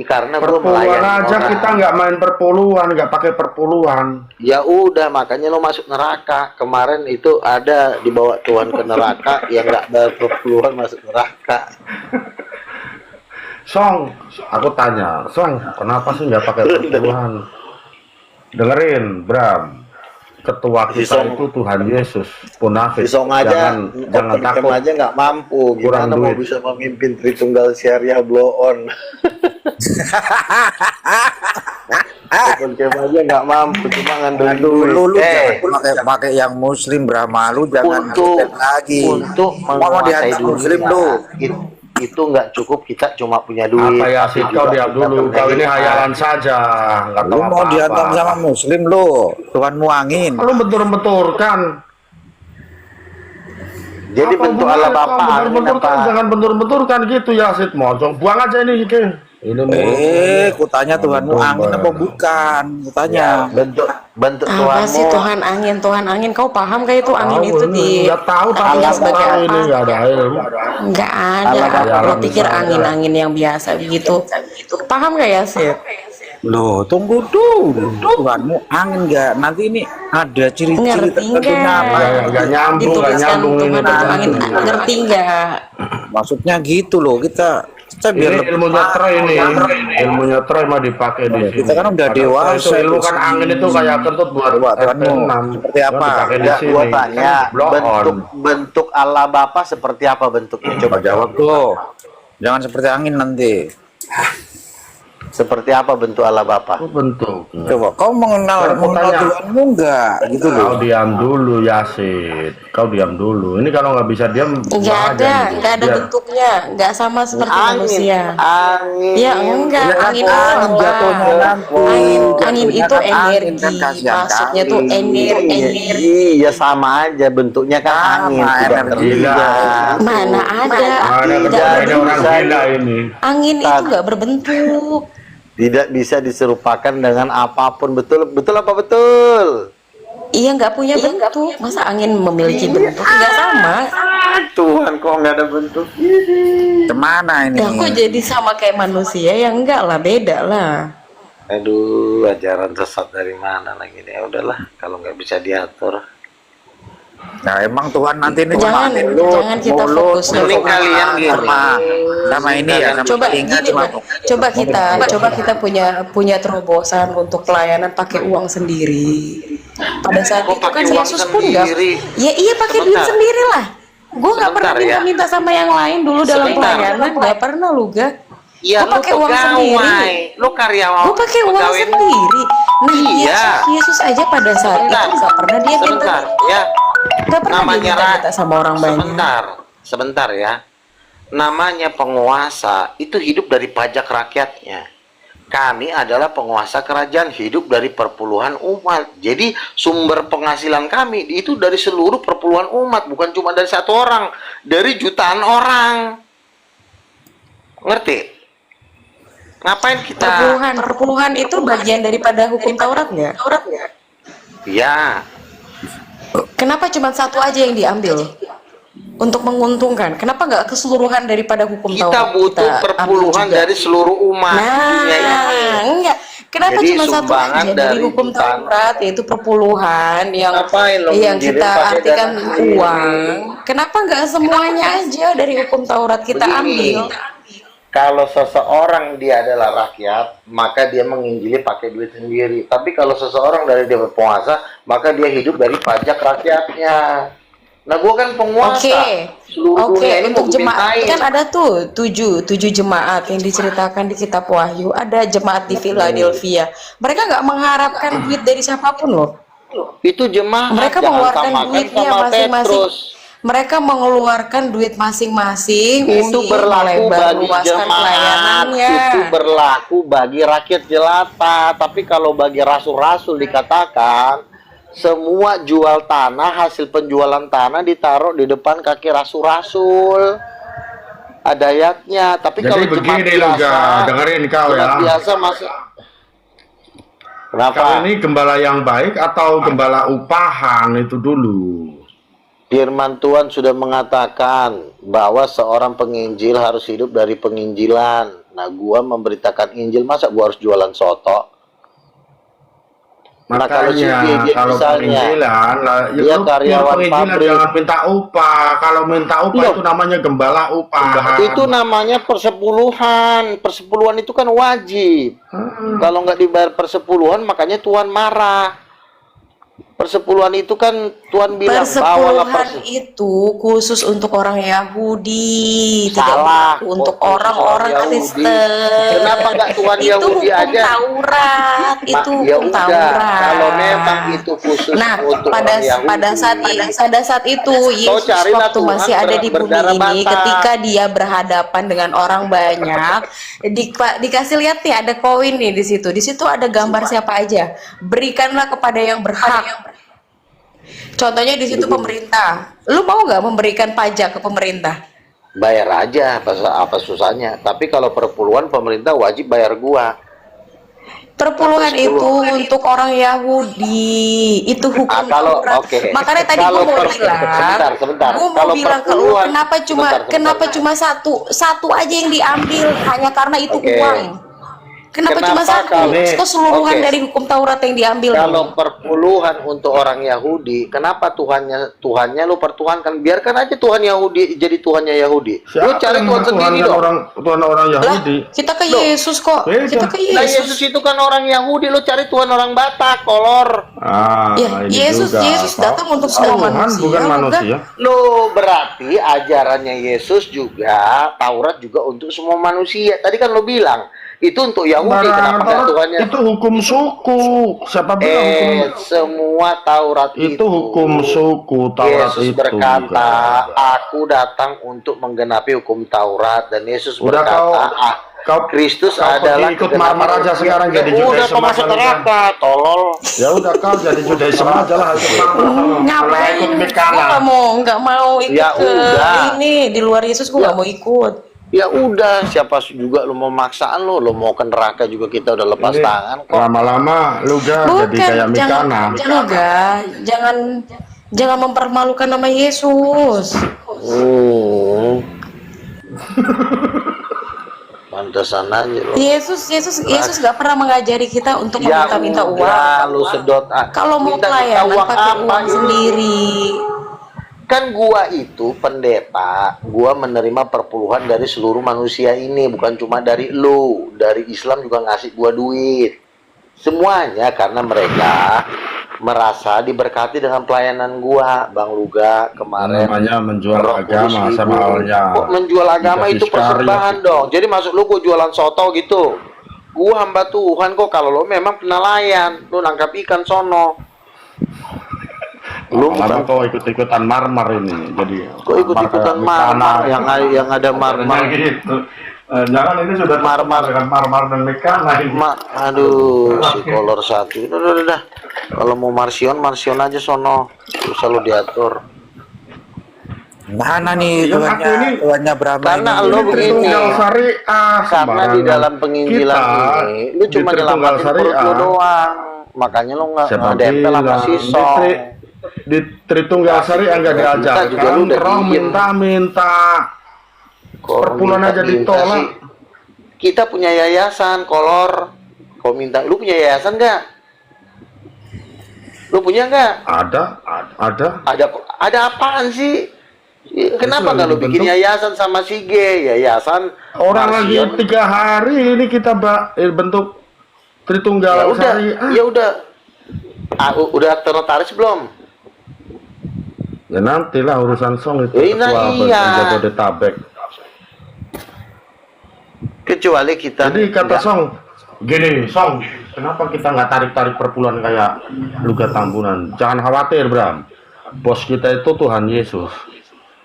karena gue Perpuluhan melayani aja orang. kita nggak main perpuluhan, nggak pakai perpuluhan. Ya udah, makanya lo masuk neraka. Kemarin itu ada dibawa Tuhan ke neraka yang nggak berperpuluhan masuk neraka. Song, aku tanya, Song, kenapa sih nggak pakai perpuluhan? Dengerin, Bram. Ketua kita Song. itu Tuhan Yesus, munafik. Isong aja, Jangan takut. aja nggak mampu. Kurang Gimana mau duit. bisa memimpin Tritunggal Syariah blow on? Open cam aja nggak mampu, cuma ngandelin duit. Lu jangan pakai yang muslim, Brahma, lu jangan Untuk ngikutin lagi. untuk mau menguasai dihantam dunia, muslim lu. itu nggak cukup, kita cuma punya duit. Apa ya tapi sih, kau juga diam kita dulu, kau ini punya hayalan saja, nggak Lu tahu mau dihantam sama apa-apa. muslim lu, Tuhanmu angin. Lu bentur-benturkan. Jadi Apa bentuk hubungannya ala kau bapak angin bentur-benturkan? apa? Jangan bentur-benturkan gitu ya, Sid Mojong. Buang aja ini, Ki. Ini Kutanya Tuhanmu angin apa bukan? Kutanya. Bentuk Apa sih Tuhanmu. Tuhan angin? Kau paham gak itu angin itu di nggak tahu, tapi artinya nggak sebagai tahu apa? ini nggak ada ilmu. Nggak ada. Allah Lo pikir misalnya. angin-angin yang biasa begitu? Paham gak ya sih? Loh, tunggu dulu. Tuhanmu angin nggak? Nanti ini ada ciri-ciri Ngerti tertentunya nggak? apa? Nggak nyambung, nggak Dituliskan nyambung Tuhan ini itu angin. tadi. Ngerti nggak? Maksudnya gitu loh, kita biar Ini lebih ilmunya paham. Trey ini, ilmunya Trey mah dipakai di sini. Kita kan udah Padahal dewasa, itu ilmu kan itu. angin itu kayak kentut buat Coba, Tuhanmu, FP6. seperti apa? Dipakai di Enggak, sini. gua tanya Blow on. bentuk Allah Bapa seperti apa bentuknya? Coba jawab tuh. Jangan seperti angin nanti. Seperti apa bentuk Allah Bapa? Itu bentuk. Coba, kau mengenal Tanya. Tuhanmu enggak? Gitu Kau loh. diam dulu, Yasid. Kau diam dulu. Ini kalau nggak bisa diam, Nggak buang aja ada, nih. nggak ada Biar- bentuknya, nggak sama seperti manusia. Angin. Ya enggak, Ya, angin angin itu jatuhnya apa? nanti. Angin Jatuhnya itu kan angin, energi, kan kasihan maksudnya kali. tuh energi. Iya sama aja bentuknya kan Sama, angin, tidak energi. terlihat. Mana ada? Ada Nggak kerjanya orang bisa. gila ini. Angin itu nggak berbentuk. Tidak bisa diserupakan dengan apapun. Betul apa betul? Iya nggak punya bentuk. Masa angin memiliki bentuk? Nggak sama. Tuhan kok nggak ada bentuk? Kemana ini? Ya kok jadi sama kayak manusia? Ya enggak lah, beda lah. Aduh, ajaran sesat dari mana lagi nih? Ya udahlah, kalau nggak bisa diatur. Nah, emang Tuhan nanti ini Jangan kita fokus. Mending kalian gini. sama ini ya. Sama Coba telinga gini, cuma coba kita punya terobosan untuk pelayanan pakai uang sendiri. Pada saat Kok itu kan pakai uang Yesus pun nggak, sendiri? ya iya pakai duit Sebentar. sendiri lah. Gue nggak pernah Sebentar ya. minta sama yang lain dulu dalam Sebentar. pelayanan, nggak pernah lu ga. Iya, Gua pakai uang sendiri. Lu karyawan. Gue pakai uang pegawai. sendiri. Nah, Iya. Yesus aja pada saat Sebentar. itu nggak pernah dia minta, Sebentar, ya. nggak pernah dia Namanya minta sama orang banyak. Sebentar ya. Namanya penguasa itu hidup dari pajak rakyatnya. Kami adalah penguasa kerajaan, hidup dari perpuluhan umat. Jadi sumber penghasilan kami itu dari seluruh perpuluhan umat, bukan cuma dari satu orang, dari jutaan orang. Ngerti? Ngapain kita? Perpuluhan itu bagian daripada hukum Taurat nggak? Ya, Kenapa cuma satu aja yang diambil untuk menguntungkan? Kenapa nggak keseluruhan daripada hukum kita Taurat? butuh ambil perpuluhan juga? dari seluruh umat. Nah, Ya, ya. enggak. Kenapa Jadi cuma satu sumbangan aja dari hukum jutaan. Taurat, yaitu perpuluhan yang Ngapain lo yang ngirim kita pakai artikan dana sendiri? uang? Kenapa nggak semuanya aja dari hukum Taurat kita Begini, ambil? kalau seseorang dia adalah rakyat, maka dia menginjili pakai duit sendiri. Tapi kalau seseorang dari dia berpenguasa, maka dia hidup dari pajak rakyatnya. Nah, gua kan penguasa. Seluruh Oke, dunia ini untuk mau jemaat mintain. kan ada tuh tujuh jemaat yang diceritakan di kitab Wahyu. Ada jemaat di Philadelphia. Mereka nggak mengharapkan duit dari siapapun loh. Itu jemaat. Mereka jangan mengeluarkan samakan duitnya sama masing-masing. Petrus. Mereka mengeluarkan duit masing-masing Itu untuk berlaku bagi meluaskan jemaat, pelayanannya. itu berlaku bagi rakyat jelata. Tapi kalau bagi rasul-rasul dikatakan semua jual tanah, hasil penjualan tanah ditaruh di depan kaki rasul-rasul. Ada ayatnya. Tapi Jadi kalau jemaat begini loh, biasa, Ga. Dengerin kau ya. jemaat biasa masuk. Kenapa? Kau ini gembala yang baik atau gembala upahan itu dulu? Firman Tuhan sudah mengatakan bahwa seorang penginjil harus hidup dari penginjilan. Nah, gua memberitakan Injil, masa gua harus jualan soto? Nah, kalau si Makanya Gigi kalau misalnya, penginjilan, dia lu karyawan penginjilan pabrik. jangan minta upah. Kalau minta upah Loh, itu namanya gembala upahan. itu namanya persepuluhan. Persepuluhan itu kan wajib. Kalau nggak dibayar persepuluhan, makanya Tuhan marah. Persepuluhan itu kan Tuhan bilang bawalah Persepuluhan itu khusus untuk orang Yahudi, tidak Salah, berlaku untuk khusus orang-orang orang Yahudi. Kristen. Kenapa nggak Tuhan Itu Yahudi hukum aja? Taurat, itu Ya hukum udah, Taurat. kalau memang itu khusus Nah, untuk pada orang Yahudi, pada saat itu Yesus carilah waktu Tuhan masih ada di bumi berdarah ini, bata. ketika dia berhadapan dengan orang banyak, dikasih lihat nih ada koin nih di situ. Di situ ada gambar siapa aja. Berikanlah kepada yang berhak. Contohnya di situ pemerintah. Lu mau nggak memberikan pajak ke pemerintah? bayar aja, apa susahnya. Tapi kalau perpuluhan pemerintah wajib bayar gua. Perpuluhan itu untuk orang Yahudi, itu hukum Kalau Taurat. oke. Makanya tadi Kalau gue mau sebentar. gue mau Kalau bilang ke lu, perpuluhan, kenapa cuma satu aja yang diambil hanya karena itu Oke. uang? Kenapa cuma satu? Keseluruhan Oke. dari hukum Taurat yang diambil. Kalau perpuluhan untuk orang Yahudi, kenapa Tuhannya lu pertuhankan? Biarkan aja Tuhan Yahudi jadi Tuhannya Yahudi. Lu cari Tuhan sendiri dong. Tuhan orang Yahudi. Kita ke Yesus kok. Beda. Kita ke Nah, Yesus. Yesus itu kan orang Yahudi, lu cari Tuhan orang Batak, kolor. Ya, Ini Yesus juga. datang untuk semua Tuhan manusia. bukan manusia. Lu berarti ajarannya Yesus juga, Taurat juga untuk semua manusia. Tadi kan lu bilang itu untuk Yahudi, kenapa nggak Tuhannya? Itu hukum suku. Siapa bilang hukum? Semua Taurat Itu hukum suku. Taurat Yesus itu berkata, juga. aku datang untuk menggenapi hukum Taurat, dan Yesus Udah berkata, Kristus kau adalah pergi ikut marmar aja sekarang jadi udah Judaism kau masuk aja, neraka, tolol. Ya udah kau jadi Judaism aja lah. Ngapain? Ikut Gue Mikana. nggak mau ikut Ya ke udah. ini di luar Yesus. Gue nggak mau ikut. Ya udah, siapa juga lu mau maksaan lu mau ke neraka juga, kita udah lepas Ini tangan kok. lama-lama lu jadi kayak Mikana. Jangan mempermalukan nama Yesus. Pantesan aja lu. Yesus nggak pernah mengajari kita untuk Ya meminta udah, uang. lu sedot. Kalau mau Minta pelayanan uang pakai apa uang ini? sendiri. Kan gua itu pendeta, gua menerima perpuluhan dari seluruh manusia ini, bukan cuma dari lu. Dari Islam juga ngasih gua duit. Semuanya karena mereka merasa diberkati dengan pelayanan gua, Bang Luga kemarin. Namanya menjual Roh agama Kudus sama Ibu. awalnya. Kok menjual agama Dikasih itu persembahan sekali. dong. Jadi maksud lu gua jualan soto gitu? Gua hamba Tuhan kok. Kalau lu memang penelayan, lu nangkap ikan sono. Lu Lama kau ikut-ikutan marmar ini, jadi kok ikut-ikutan marmar yang ada marmar gitu. Jangan, ini sudah Marmar. dengan marmar dan Mikana ini. aduh, si kolor satu. Udah. Kalau mau marsion aja sono. Susah lu diatur. Mana nih Yang aku ini tuannya Brahma karena ini? lo begini. Tritunggal Syariah Karena di sembarangan. dalam penginjilan Kita, ini lu di cuma Tritunggal nyelamatin perut lu Syariah, doang. Makanya lu nggak siapa dempel sama bilang? sisong. Di Tritunggal Syariah nggak Kita juga lu diajarkan udah roh diem. minta perpuluhan aja ditolak. sih. Kita punya yayasan, kolor. Kau minta, lu punya yayasan nggak? Lu punya nggak? Ada. Ada apaan sih? Kenapa nggak lu bikin dibentuk. yayasan sama si G? Yayasan Orang lagi Marsion. 3 hari ini kita bentuk Tritunggal Syariah. Ya udah. Udah ternotaris belum? Ya nantilah urusan song itu Nah, ketua iya. Jabodetabek. Kecuali kita. Jadi kata nggak- Song, gini Song, kenapa kita nggak tarik perpuluhan kayak Luga Tambunan? Jangan khawatir Bram, bos kita itu Tuhan Yesus.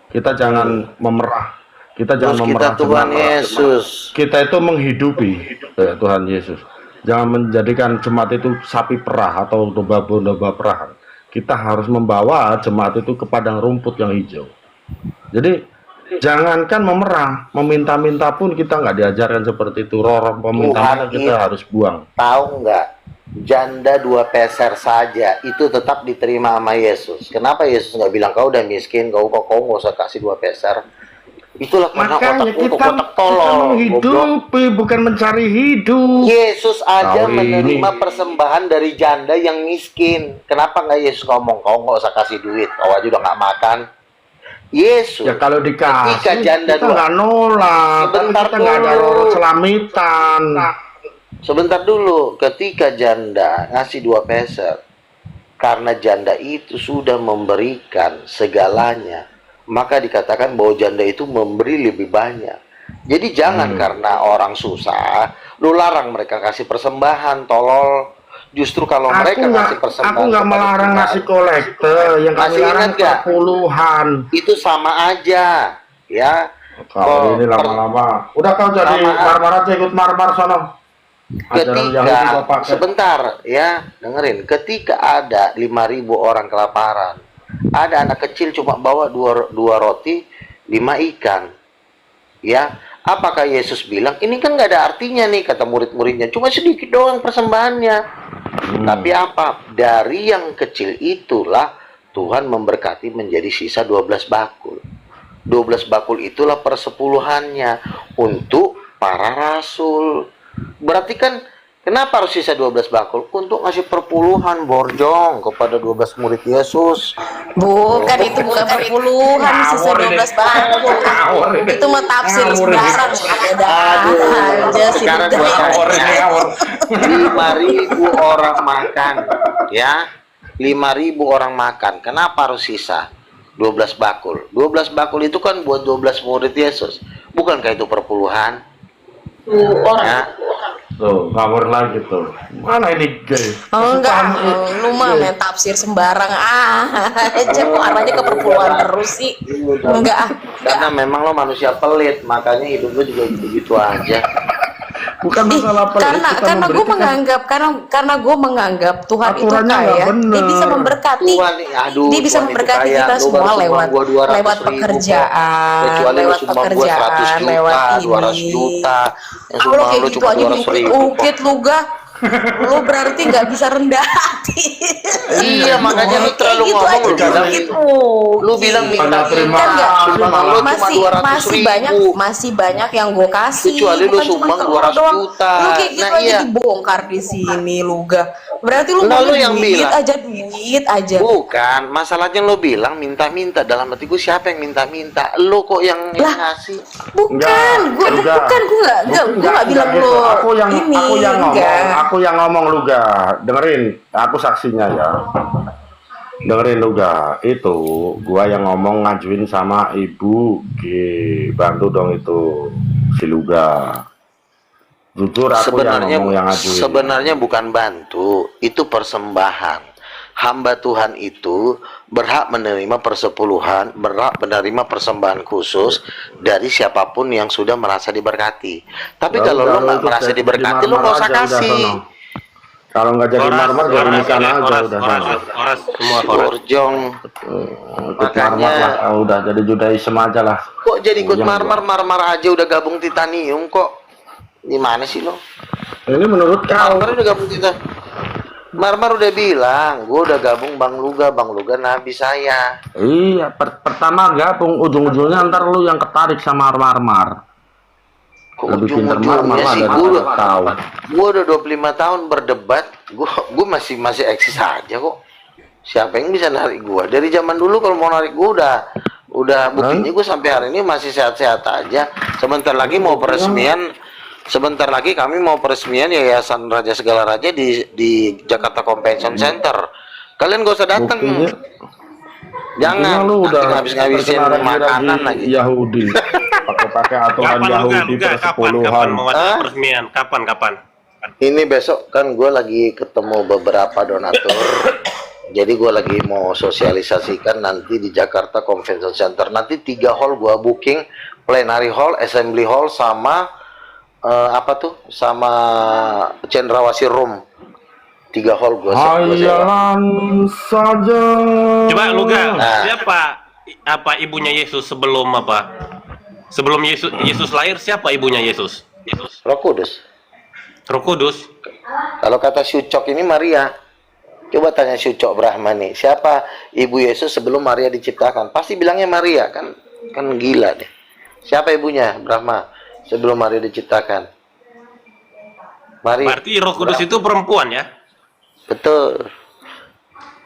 Kita jangan memerah, kita jangan Terus kita memerah Tuhan jemaat. Yesus. Kita itu menghidupi Tuhan Yesus. Jangan menjadikan jemaat itu sapi perah atau domba perah. Kita harus membawa jemaat itu ke padang rumput yang hijau. Jadi jangankan memerah, meminta-minta pun kita nggak diajarkan seperti itu. Roh peminta-minta Tuhan kita itu harus buang. Tahu nggak? Janda 2 peser saja itu tetap diterima sama Yesus. Kenapa Yesus nggak bilang kau udah miskin, kau nggak usah kasih 2 peser? Itulah karena Makanya otak kita tolol. menghidupi, bukan mencari hidup. Yesus aja Kau ini. menerima persembahan dari janda yang miskin. Kenapa nggak Yesus ngomong, kau nggak usah kasih duit, kau aja udah nggak makan. Yesus. Ya kalau dikasih ketika janda kita nggak nolak, tapi Sebentar kita nggak ada dulu. roro selamitan. Sebentar dulu, ketika janda ngasih 2 peser, karena janda itu sudah memberikan segalanya, maka dikatakan bahwa janda itu memberi lebih banyak. Jadi jangan karena orang susah, lu larang mereka kasih persembahan, tolol. Justru kalau mereka ngasih persembahan, Aku nggak kepada melarang Tuhan, ngasih kolekte, yang kami Masih larang ingat nggak? perpuluhan. itu sama aja, ya. Kalau ini lama-lama, udah kau jadi Sama- marmar aja, ikut marmar sono. Ajaran Yahudi kau Ketika pakai. sebentar ya, dengerin, ketika ada 5.000 orang kelaparan, ada anak kecil cuma bawa dua roti, 5 ikan, ya. Apakah Yesus bilang ini kan nggak ada artinya nih, kata murid-muridnya, cuma sedikit doang persembahannya. Tapi apa, dari yang kecil itulah Tuhan memberkati menjadi sisa 12 bakul. 12 bakul itulah persepuluhannya untuk para rasul. Berarti kan kenapa harus sisa 12 bakul? Untuk ngasih perpuluhan borjong kepada 12 murid Yesus. Bukan, itu bukan perpuluhan sisa 12 bakul. Itu mah tafsir sembarang. Ada aja sih. Sekarang gua ngawur. 5.000 orang makan, ya. 5.000 orang makan. Kenapa harus sisa 12 bakul? 12 bakul itu kan buat 12 murid Yesus. Bukankah itu perpuluhan? Ya. Tuh, ngawur lagi tuh. Mana ini gay? Oh enggak, lu mah main tafsir sembarang aja, kok arahnya ke perpuluhan terus sih. Enggak. Karena memang lo manusia pelit, makanya hidup lo juga gitu-gitu aja. Bukan masalah pelit, karena kita gue memberikan- menganggap karena gue menganggap Tuhan itu Aturannya nggak kaya, bener. dia bisa memberkati, Tuhan, aduh, dia bisa Tuhan itu memberkati kaya. kita Lu semua baru lewat sumbang gua 200.000 lewat kok. pekerjaan, Kecuali lu lewat sumbang gua 100 pekerjaan, juta, lewat 200 ini. juta. Yang Kalau sumbang kayak lu gitu cuma aja 200.000 kok. diungkit lu gak, lu berarti nggak bisa rendah hati. Iya, makanya lu Kayak terlalu gitu ngomong, aja lu bilang diungkit. lu bilang minta terima Kan nggak, sumbang lu cuma masih 200.000. masih banyak yang gue kasih, Kecuali lu bukan cuma sumbang ke 200 doang. juta. Lu kayak gitu Nah, aja iya. dibongkar di sini lu gak, berarti lu Nah, mau lu yang duit bilang. aja, duit aja. Bukan, masalahnya lo bilang minta-minta. Dalam hatiku siapa yang minta-minta? Lo kok yang Lah. ngasih? Bukan, Enggak, gue nggak bilang gitu. lu Aku yang ini, ngomong, enggak. aku yang ngomong lu ga. Dengerin, aku saksinya ya. Dengerin lu ga. Itu gua yang ngomong ngajuin sama Ibu G. Bantu dong itu si Luga. Jujur aku Sebenarnya yang ngomong yang ngajuin. sebenarnya bukan bantu, itu persembahan. Hamba Tuhan itu berhak menerima persepuluhan, berhak menerima persembahan khusus dari siapapun yang sudah merasa diberkati. Tapi Ya kalau udah, lo nggak itu merasa jadi diberkati, lo marmar nggak usah aja, udah kasih. sono. Kalau nggak jadi marmar, jadi ikan aja udah sana. Borjong. Ikut Makanya- marmar lah, udah jadi Judaism aja lah. Kok jadi ikut Puyeng marmar aja udah gabung titanium kok? Gimana sih lo? Ini menurut kau? Marmar udah gabung Marmar udah bilang, gue udah gabung Bang Luga nabi saya. Iya, pertama gabung, ujung-ujungnya ntar lu yang ketarik sama marmar. Kok Lebih pintar marmar ujung-ujungnya lah sih daripada tahu. gue udah 25 tahun berdebat, gue masih eksis aja kok. Siapa yang bisa narik gue? Dari zaman dulu kalau mau narik gue udah buktinya gue sampai hari ini masih sehat-sehat aja. Sebentar lagi mau peresmian. Sebentar lagi kami mau peresmian Yayasan Raja Segala Raja di Jakarta Convention Center. Kalian gak usah datang. Buktinya- Jangan. lu Nanti udah ngabis-ngabisin terkena makanan lagi lagi. Yahudi. Pakai aturan Kapan Yahudi Luga? persepuluhan. Kapan mau ada Hah? peresmian? Kapan? Ini besok kan gue lagi ketemu beberapa donatur. Jadi gue lagi mau sosialisasikan nanti di Jakarta Convention Center. Nanti 3 hall gue booking, plenary hall, assembly hall, sama sama Cendrawasih Room. 3 hall gue sewa. Hayalan saja. Coba Luga, Nah. siapa ibunya Yesus sebelum apa? Sebelum Yesus lahir, siapa ibunya Yesus? Roh Kudus. Roh Kudus. Kalau kata Syucok ini Maria. Coba tanya Syucok Brahmani, siapa ibu Yesus sebelum Maria diciptakan? Pasti bilangnya Maria, kan gila deh. Siapa ibunya Brahma sebelum hari diciptakan? Mari. Berarti Roh Kudus itu perempuan ya? Betul.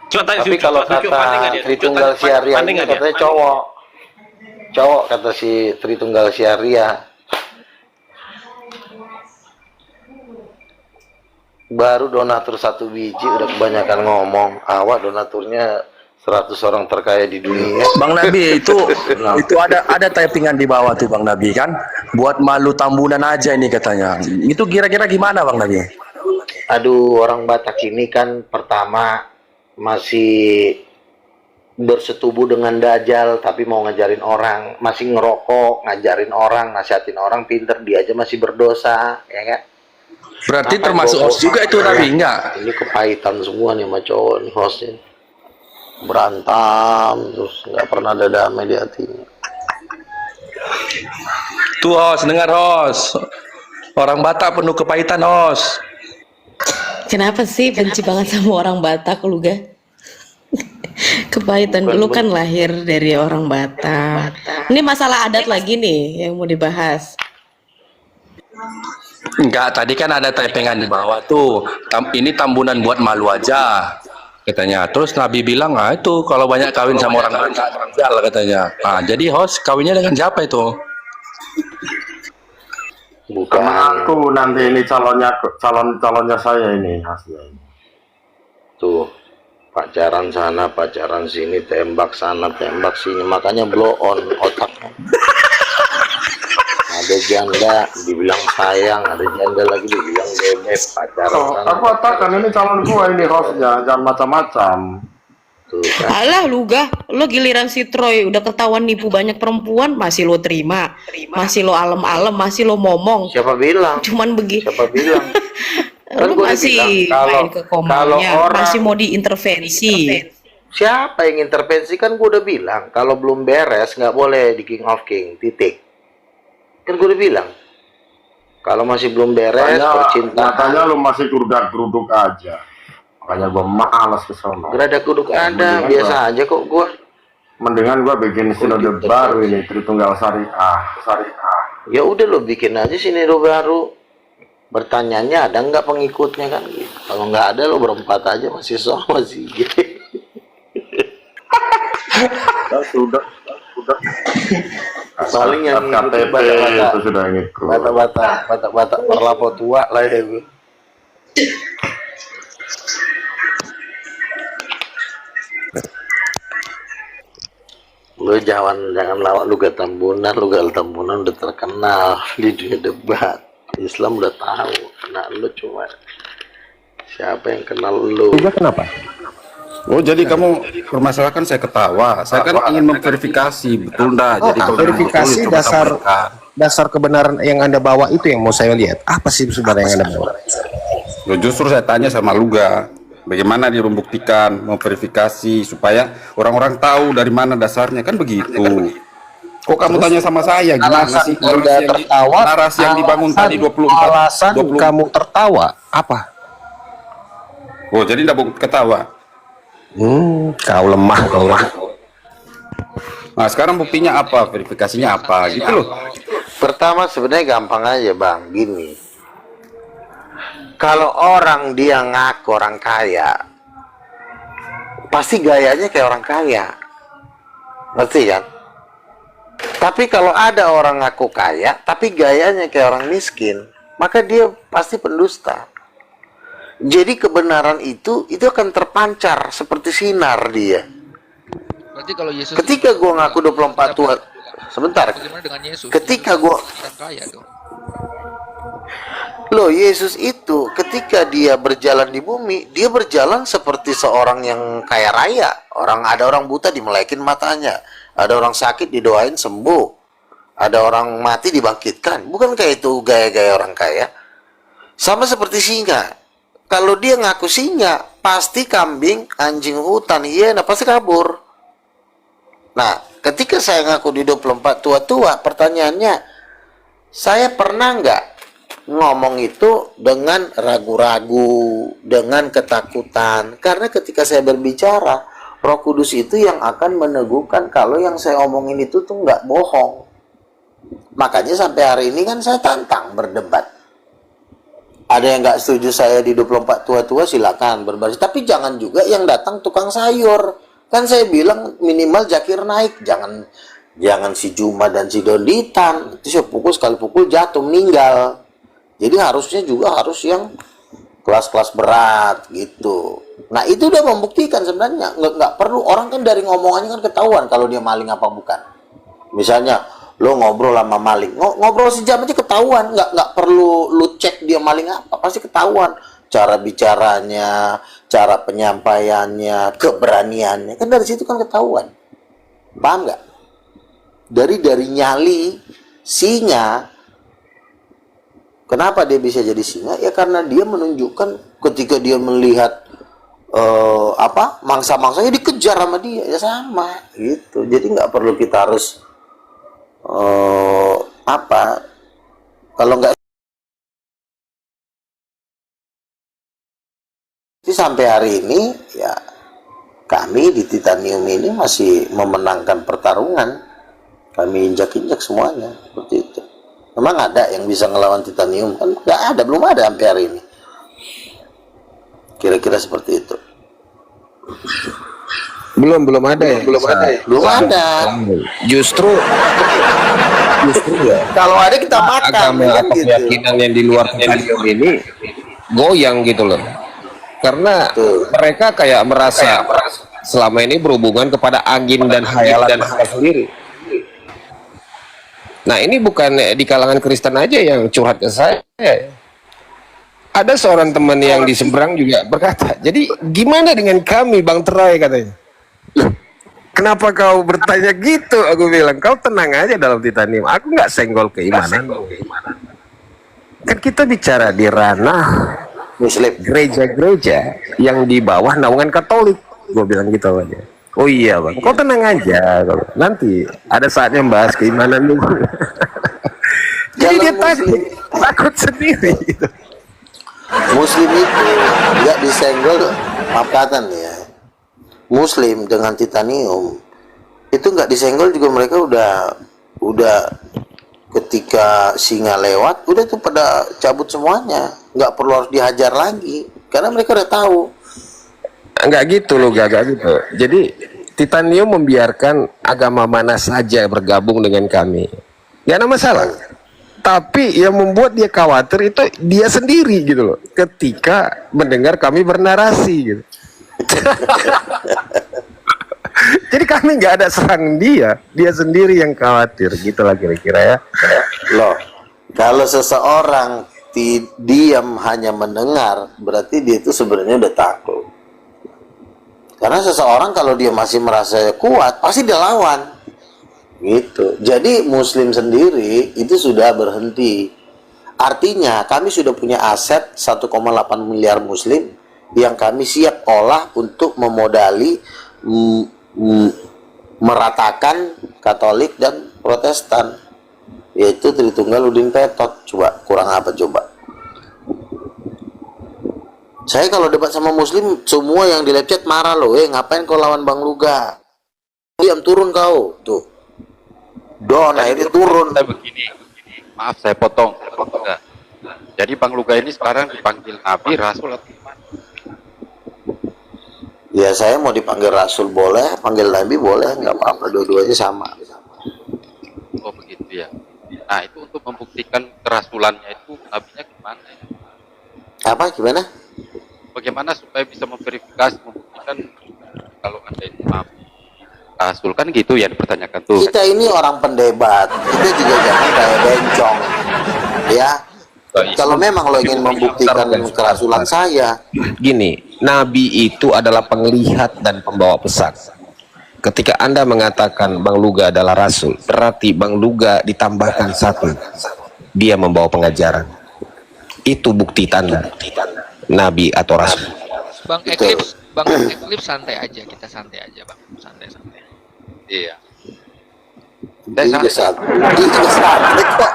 Coba tanya Tapi Cucu, kalau Cucu, pandai nggak kata dia? Tritunggal Cucu, Syariah pandai ini nggak dia? katanya cowok. Cowok kata si Tritunggal Syariah. Baru donatur 1 biji udah kebanyakan ngomong. Awak donaturnya 100 orang terkaya di dunia. Bang Nabi itu ada typingan di bawah tuh Bang Nabi kan, buat malu Tambunan aja ini katanya. Itu kira-kira gimana Bang Nabi? Aduh, orang Batak ini kan pertama masih bersetubuh dengan Dajjal tapi mau ngajarin orang, masih ngerokok, ngajarin orang, nasihatin orang pinter, dia aja masih berdosa, ya kan? Berarti Apa termasuk host juga itu Nabi, enggak? Ini kepahitan semua nih sama cowok nih hostnya. Berantem terus nggak pernah ada damai di hatinya. Tuh host, dengar host. Orang Batak penuh kepahitan host. Kenapa sih benci banget sama orang Batak lu ga? Kepahitan dulu kan lahir dari orang Batak. Ini masalah adat lagi nih yang mau dibahas. Enggak, tadi kan ada typingan di bawah tuh. Ini Tambunan buat malu aja katanya. Terus Nabi bilang, ah itu kalau banyak kawin sama orang Batak katanya. Ah, jadi host kawinnya dengan siapa itu? Bukan aku nanti ini calonnya saya ini hasilnya. Tuh, pacaran sana, pacaran sini, tembak sana, tembak sini, makanya blow on otaknya. Ada janda dibilang sayang, ada janda lagi dibilang bebek, pacaran sana. Aku katakan ini calon gua ini hostnya, jangan macam-macam. Tuh kan. Alah lu ga, lo giliran si Troy udah ketahuan nipu banyak perempuan masih lo terima, masih lo alem-alem, masih lo ngomong. Siapa bilang? Cuman begitu. Siapa bilang? Lu gua udah masih bilang, main ke komanya, orang- masih mau diintervensi. Siapa yang intervensi? Kan gue udah bilang kalau belum beres nggak boleh di King of King, titik. Kan gue udah bilang kalau masih belum beres percintaan. Katanya lu masih geruduk aja. Makanya gua malas ke sono. Geradak kuduk ada, biasa aja kok gue. Mendingan gua bikin sinode baru ini, Tritunggal Syariah. Ya udah lo bikin aja sinode baru. Bertanyanya ada nggak pengikutnya kan? Kalau nggak ada lo berempat aja masih masih gitu. Sudah. Paling yang KTP itu sudah ngikut. bata perlapo tua lah ya gue. Lu jangan lawak lu gak Tambunan udah terkenal di dunia debat. Islam udah tahu, nah lu cuma siapa yang kenal lu? Kenapa? Oh, jadi kamu permasalahkan saya ketawa. Saya kan ingin memverifikasi, betul enggak? Jadi kalau verifikasi betul, dasar kebenaran yang Anda bawa itu yang mau saya lihat. Apa sih sebenarnya yang Anda bawa? Loh, justru saya tanya sama Luga, bagaimana dia membuktikan, memverifikasi supaya orang-orang tahu dari mana dasarnya, kan begitu. Kok kamu tanya sama saya gimana Alasan sih? Anda tertawa, Narasi yang dibangun tadi 24 alasan kamu tertawa apa? Oh, jadi enggak mau ketawa. Kau lemah kau. Nah, sekarang buktinya apa? Verifikasinya apa? Gitu loh. Pertama sebenarnya gampang aja bang, gini. Kalau orang dia ngaku orang kaya, pasti gayanya kayak orang kaya, ngerti kan? Tapi kalau ada orang ngaku kaya, tapi gayanya kayak orang miskin, maka dia pasti pendusta. Jadi kebenaran itu akan terpancar seperti sinar dia. Berarti kalau Yesus ketika gua ngaku 24 tua, sebentar. Bagaimana dengan Yesus? Ketika gua kaya dong. Loh, Yesus itu ketika dia berjalan di bumi, dia berjalan seperti seorang yang kaya raya. Ada orang buta dimelekin matanya, ada orang sakit didoain sembuh, ada orang mati dibangkitkan. Bukan kayak itu gaya-gaya orang kaya? Sama seperti singa. Kalau dia ngaku singa, pasti kambing, anjing hutan, hiena pasti kabur. Nah, ketika saya ngaku di 24 tua-tua, pertanyaannya, saya pernah nggak ngomong itu dengan ragu-ragu, dengan ketakutan? Karena ketika saya berbicara, Roh Kudus itu yang akan meneguhkan kalau yang saya omongin itu tuh nggak bohong. Makanya sampai hari ini kan saya tantang berdebat. Ada yang nggak setuju saya di 24 tua-tua, silakan berbaris. Tapi jangan juga yang datang tukang sayur. Kan saya bilang minimal Zakir naik, jangan si Juma dan si Donditan. Itu saya pukul sekali pukul jatuh meninggal. Jadi harusnya juga harus yang kelas-kelas berat gitu. Nah itu udah membuktikan sebenarnya nggak perlu, orang kan dari ngomongannya kan ketahuan kalau dia maling apa bukan. Misalnya lo ngobrol sama maling, ngobrol sejam aja ketahuan, nggak perlu lu cek dia maling apa, pasti ketahuan cara bicaranya, cara penyampaiannya, keberaniannya, kan dari situ kan ketahuan. Paham nggak? Dari nyali singa, kenapa dia bisa jadi singa? Ya karena dia menunjukkan ketika dia melihat mangsa-mangsanya dikejar sama dia, ya sama gitu. Jadi nggak perlu kita harus kalau nggak sampai hari ini ya kami di Titanium ini masih memenangkan pertarungan, kami injak-injak semuanya seperti itu. Memang ada yang bisa ngelawan Titanium kan? Nggak ada, belum ada sampai hari ini. Kira-kira seperti itu. Belum ada ya. Belum ada. Justru ya. Kalau ada kita makan agama kan atau gitu. keyakinan yang di luar Titanium ini goyang gitu loh. Karena mereka kayak merasa selama ini berhubungan kepada angin dan hayalan mereka sendiri. Nah ini bukan di kalangan Kristen aja yang curhat ke saya. Ada seorang teman yang di seberang juga berkata, jadi gimana dengan kami Bang Terai katanya. Kenapa kau bertanya gitu? Aku bilang, kau tenang aja dalam Titanium. Aku nggak senggol keimanan. Kan kita bicara di ranah Muslim, gereja-gereja yang di bawah naungan Katolik. Gue bilang gitu aja. Oh iya Bang, kau tenang aja. Nanti ada saatnya bahas keimanan dulu. Jadi dia takut sendiri. Gitu. Muslim itu nggak disenggol, maaf kata nih ya. Muslim dengan Titanium itu nggak disenggol juga, mereka udah ketika singa lewat udah tuh pada cabut semuanya, nggak perlu harus dihajar lagi karena mereka udah tahu. Nggak gitu loh, gak gitu. Jadi Titanium membiarkan agama mana saja bergabung dengan kami, nggak ada masalah. Tapi yang membuat dia khawatir itu dia sendiri gitu loh, ketika mendengar kami bernarasi gitu. Jadi kami nggak ada serang dia sendiri yang khawatir gitulah kira-kira ya. Loh, kalau seseorang diam hanya mendengar, berarti dia itu sebenarnya udah takut. Karena seseorang kalau dia masih merasa kuat, pasti dia lawan. Gitu. Jadi Muslim sendiri itu sudah berhenti. Artinya kami sudah punya aset 1,8 miliar Muslim yang kami siap olah untuk memodali meratakan Katolik dan Protestan, yaitu Tritunggal Udin Petot. Coba kurang apa coba? Saya kalau debat sama Muslim semua yang di live chat marah loh, ngapain kau lawan Bang Luga? Diam, turun kau tuh. Don, akhirnya turun. Begini, maaf saya potong. Jadi Bang Luga ini sekarang dipanggil Nabi, Rasul atau gimana? Ya saya mau dipanggil Rasul boleh, panggil Nabi boleh, nggak apa-apa, dua-duanya sama. Oh begitu ya. Nah itu untuk membuktikan kerasulannya itu Nabinya gimana ya? Apa gimana? Bagaimana supaya bisa memverifikasi, membuktikan kalau Anda itu Nabi Rasul, kan gitu ya dipertanyakan tuh. Kita ini orang pendebat, kita juga jangan kayak bencong, ya. Kalau memang lo ingin membuktikan kerasulan saya, gini, Nabi itu adalah penglihat dan pembawa pesan. Ketika Anda mengatakan Bang Luga adalah Rasul, berarti Bang Luga ditambahkan satu, dia membawa pengajaran. Itu bukti tanda Nabi atau Rasul. Bang Eclipse santai aja, kita santai aja Bang, santai-santai. Iya. Dia juga santai kok.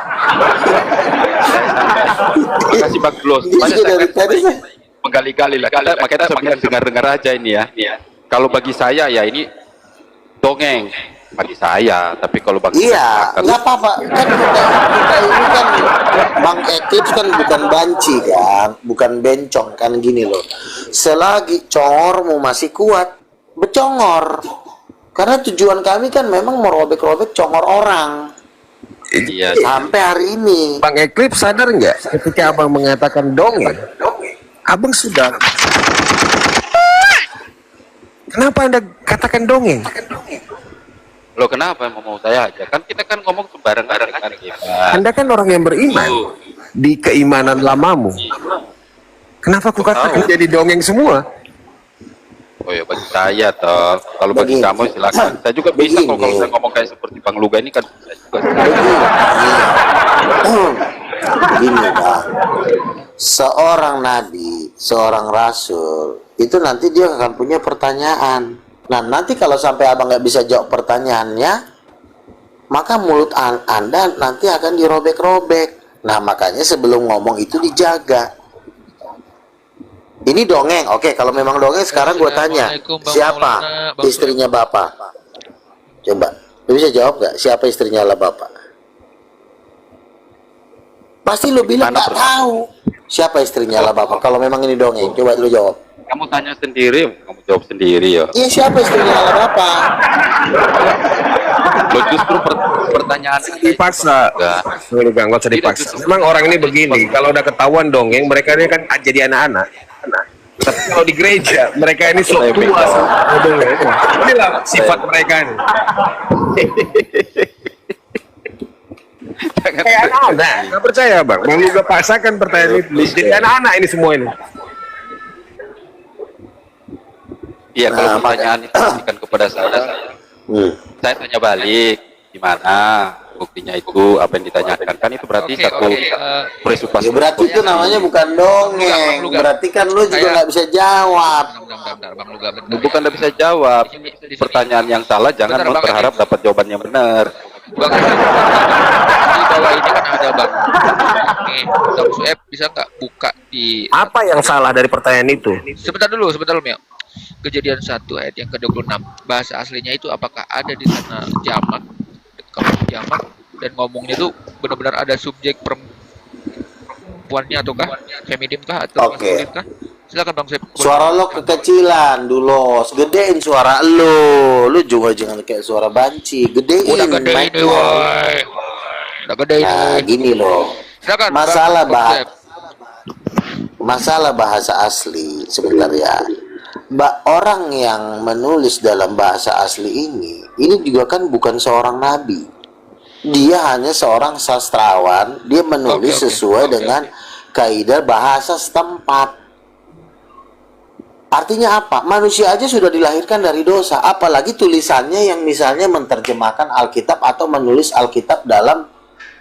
Terima kasih Bang Glos. Menggali-gali lah. Makanya saya bilang dengar-dengar aja ini ya. Kalau bagi saya ya ini dongeng. bagi saya, tapi kalau bagi Iya, masyarakat, nggak apa-apa. Kan kita ini kan Bang Eclipse kan bukan banci kan, bukan bencong kan gini loh. Selagi congormu masih kuat, becongor. Karena tujuan kami kan memang merobek-robek congor orang. iya, Sampai hari ini. Bang Eclipse sadar nggak ketika abang mengatakan dongeng, abang sudah. Kenapa anda katakan dongeng? lo kenapa mau saya aja? Kan kita kan ngomong sembarangan kan kita. Anda kan orang yang beriman di keimanan lamamu. Kenapa aku katakan jadi dongeng semua? Oh ya bagi saya toh, kalau bagi kamu silakan. Saya juga bisa kok kalau saya ngomong kayak seperti Bang Luga ini kan saya juga. Gini Bang, seorang nabi, seorang rasul, itu nanti dia akan punya pertanyaan. Nah nanti kalau sampai abang nggak bisa jawab pertanyaannya, maka mulut anda nanti akan dirobek-robek. Nah makanya sebelum ngomong itu dijaga. Ini dongeng, oke. Kalau memang dongeng, sekarang gue tanya, siapa istrinya Bapak? Coba, lu bisa jawab nggak? Siapa istrinya lah Bapak? Pasti lu bilang nggak tahu. Siapa istrinya lah Bapak? Kalau memang ini dongeng, coba lu jawab. Kamu tanya sendiri, kamu jawab sendiri ya. Iya, siapa istrinya lah Bapak? Lo justru pertanyaan Dipaksa. Enggak usah dipaksa. Memang orang ini begini, kalau udah ketahuan dongeng, mereka ini kan jadi anak-anak. Tapi kalau di gereja, mereka ini sok tua. Inilah sifat mereka ini. Kayak anak-anak. Nggak percaya bang, Bang juga paksakan pertanyaan itu. Jadi anak-anak ini semua ini. Iya, kalau pertanyaan itu diberikan kepada saya tanya balik, gimana buktinya itu, apa yang ditanyakan, kan itu berarti satu presupasi. Ya, berarti itu namanya bukan dongeng, berarti kan lu juga nggak bisa jawab. Bukan nggak bisa jawab, pertanyaan yang salah jangan lu berharap dapat jawaban yang benar. Bang, di bawah ini kan ada Bang. Nih, Bang Sueb bisa nggak buka di... Apa yang salah dari pertanyaan itu? Sebentar dulu Mio. Kejadian 1 ayat yang ke-26, bahasa aslinya itu apakah ada di sana jamak? Kalau jamak dan ngomongnya itu benar-benar ada subjek perempuannya ataukah feminim kah atau maskulin kah? Silakan Bang Sueb. Suara lo kekecilan dulu, gedein suara lu juga jangan kayak suara banci, gedein. Udah gedein nih, woi. Udah gedein. Nah, gini loh. Silakan, masalah bahasa asli sebentar ya. Orang yang menulis dalam bahasa asli ini juga kan bukan seorang nabi. Dia hanya seorang sastrawan, dia menulis sesuai dengan kaidah bahasa setempat. Artinya apa? Manusia aja sudah dilahirkan dari dosa, apalagi tulisannya yang misalnya menerjemahkan Alkitab atau menulis Alkitab dalam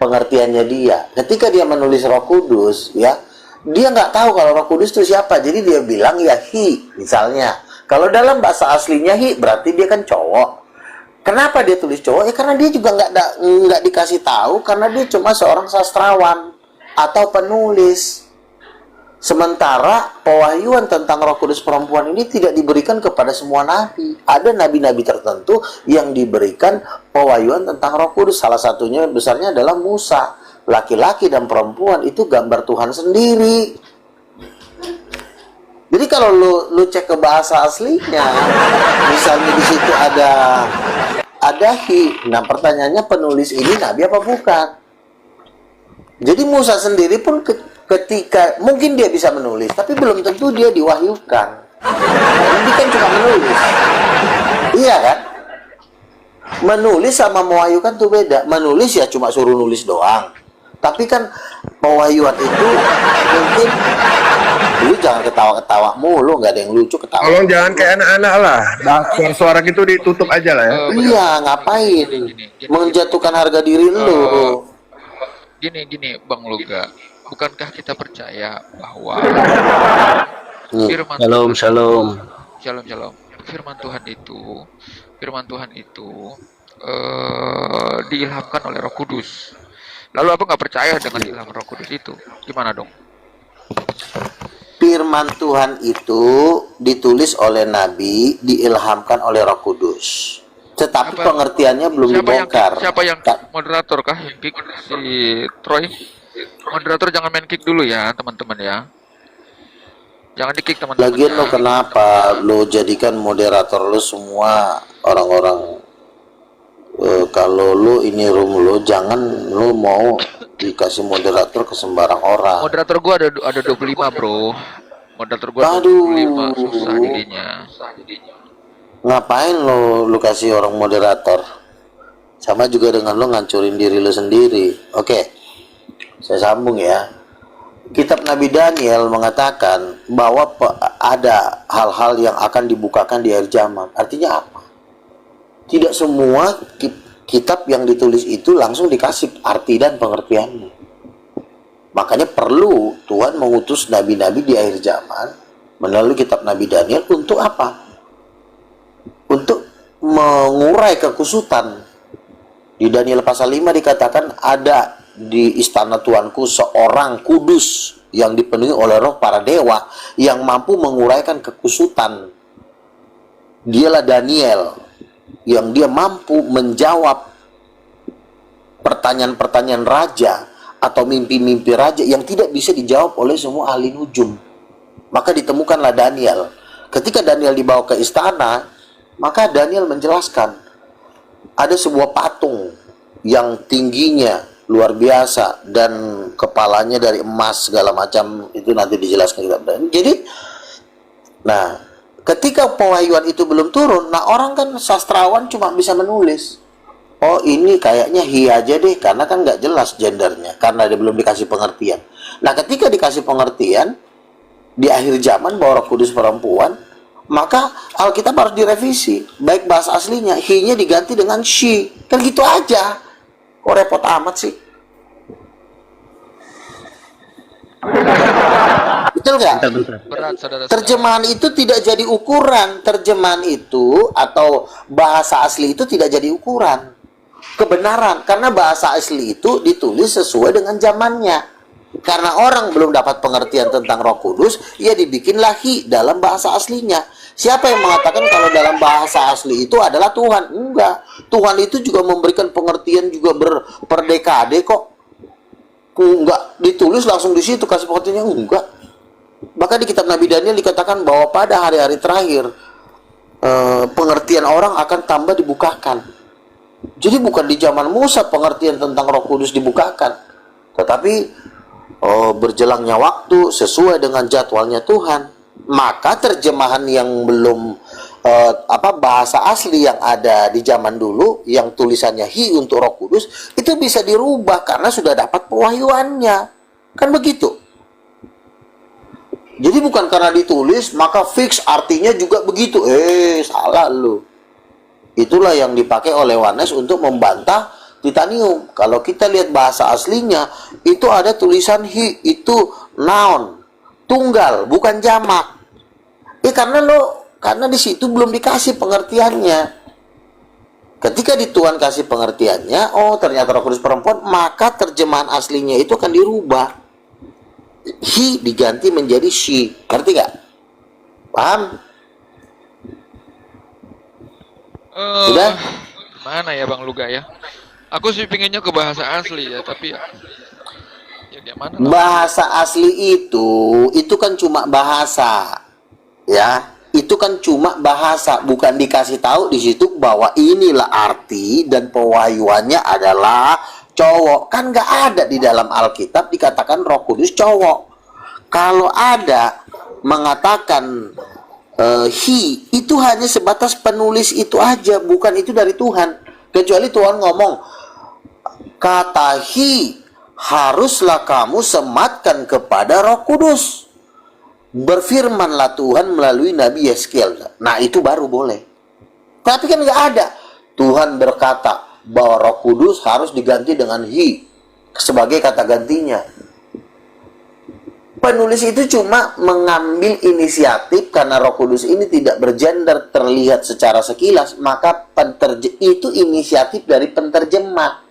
pengertiannya dia. Ketika dia menulis Roh Kudus, ya, dia nggak tahu kalau Roh Kudus itu siapa, jadi dia bilang ya Hi, misalnya. Kalau dalam bahasa aslinya Hi, berarti dia kan cowok. Kenapa dia tulis cowok? Ya karena dia juga nggak dikasih tahu, karena dia cuma seorang sastrawan atau penulis. Sementara pewahyuan tentang Roh Kudus perempuan ini tidak diberikan kepada semua nabi. Ada nabi-nabi tertentu yang diberikan pewahyuan tentang Roh Kudus. Salah satunya besarnya adalah Musa. Laki-laki dan perempuan itu gambar Tuhan sendiri. Jadi kalau lu cek ke bahasa aslinya, misalnya di situ ada Hi. Nah, pertanyaannya penulis ini nabi apa bukan? Jadi Musa sendiri pun ketika mungkin dia bisa menulis, tapi belum tentu dia diwahyukan. Ini kan cuma menulis. Iya kan? Menulis sama mewahyukan tuh beda. Menulis ya cuma suruh nulis doang. Tapi kan pewahyuan itu mungkin lu jangan ketawa-ketawa mulu, nggak ada yang lucu ketawa. Tolong jangan kayak anak-anak lah. Suara gitu ditutup aja lah ya. Iya, ngapain? Menjatuhkan harga diri lu. Gini Bang Luga. Bukankah kita percaya bahwa firman Shalom. Firman Tuhan itu diilhamkan oleh Roh Kudus. Lalu apa nggak percaya dengan ilham Roh Kudus itu? Gimana dong? Firman Tuhan itu ditulis oleh Nabi, diilhamkan oleh Roh Kudus. tetapi Apa? pengertiannya belum dibongkar. Siapa yang moderator kah yang kick? Si Troy. Moderator jangan main kick dulu ya, teman-teman ya. Jangan di kick teman-teman. Lagian ya. lo kenapa lo jadikan moderator lo semua orang-orang kalau lo ini room lo, jangan lo mau dikasih moderator ke sembarang orang. Moderator gua ada 25, Bro. Moderator gua ada 25, susah jadinya. Ngapain lo kasih orang moderator? Sama juga dengan lo ngancurin diri lo sendiri. Oke, saya sambung ya. Kitab Nabi Daniel mengatakan bahwa ada hal-hal yang akan dibukakan di akhir zaman. Artinya apa? Tidak semua kitab yang ditulis itu langsung dikasih arti dan pengertiannya. Makanya perlu Tuhan mengutus nabi-nabi di akhir zaman melalui kitab Nabi Daniel untuk apa? Untuk mengurai kekusutan. Di Daniel pasal 5 dikatakan ada di istana Tuanku seorang kudus yang dipenuhi oleh roh para dewa yang mampu menguraikan kekusutan. Dialah Daniel yang dia mampu menjawab pertanyaan-pertanyaan raja atau mimpi-mimpi raja yang tidak bisa dijawab oleh semua ahli nujum. Maka ditemukanlah Daniel. Ketika Daniel dibawa ke istana, maka Daniel menjelaskan ada sebuah patung yang tingginya luar biasa dan kepalanya dari emas segala macam, itu nanti dijelaskan juga. Jadi, nah, ketika pewahyuan itu belum turun, nah orang kan sastrawan cuma bisa menulis. Oh ini kayaknya hi aja deh, karena kan nggak jelas gendernya, karena dia belum dikasih pengertian. Nah ketika dikasih pengertian, di akhir zaman bahwa Roh Kudus perempuan, maka Alkitab harus direvisi. Baik bahasa aslinya, hi-nya diganti dengan she. Kan gitu aja. Kok repot amat sih? Betul nggak? Berat, saudara. Terjemahan itu tidak jadi ukuran. Terjemahan itu atau bahasa asli itu tidak jadi ukuran kebenaran, karena bahasa asli itu ditulis sesuai dengan zamannya. Karena orang belum dapat pengertian tentang Roh Kudus, ya dibikinlah hi dalam bahasa aslinya. Siapa yang mengatakan kalau dalam bahasa asli itu adalah Tuhan? Enggak. Tuhan itu juga memberikan pengertian juga per dekade kok. Enggak ditulis langsung di situ kasih pengertiannya, enggak. Bahkan di kitab Nabi Daniel dikatakan bahwa pada hari-hari terakhir pengertian orang akan tambah dibukakan. Jadi bukan di zaman Musa pengertian tentang Roh Kudus dibukakan, tetapi berjelangnya waktu sesuai dengan jadwalnya Tuhan, maka terjemahan yang belum bahasa asli yang ada di zaman dulu yang tulisannya hi untuk Roh Kudus itu bisa dirubah karena sudah dapat pewahyuannya, kan begitu. Jadi bukan karena ditulis maka fix artinya juga begitu. Salah lu. Itulah yang dipakai oleh Yohanes untuk membantah Titanium. Kalau kita lihat bahasa aslinya, itu ada tulisan hi, itu noun, tunggal, bukan jamak. Karena di situ belum dikasih pengertiannya. Ketika di Tuhan kasih pengertiannya, oh ternyata Roh Kudus perempuan, maka terjemahan aslinya itu akan dirubah. Hi diganti menjadi she. Ngerti gak? Paham? Sudah? Mana ya Bang Luga ya? Aku sih pinginnya ke bahasa asli ya, tapi ya gimana? Bahasa asli itu kan cuma bahasa, ya. Itu kan cuma bahasa, bukan dikasih tahu di situ bahwa inilah arti dan pewahyuannya adalah cowok. Kan nggak ada di dalam Alkitab dikatakan Roh Kudus cowok. Kalau ada mengatakan hi, itu hanya sebatas penulis itu aja, bukan itu dari Tuhan. Kecuali Tuhan ngomong, kata hi haruslah kamu sematkan kepada Roh Kudus. Berfirmanlah Tuhan melalui Nabi Yeskiel. Nah itu baru boleh. Tapi kan nggak ada. Tuhan berkata bahwa Roh Kudus harus diganti dengan hi sebagai kata gantinya. Penulis itu cuma mengambil inisiatif karena Roh Kudus ini tidak bergender terlihat secara sekilas, maka itu inisiatif dari penterjemah.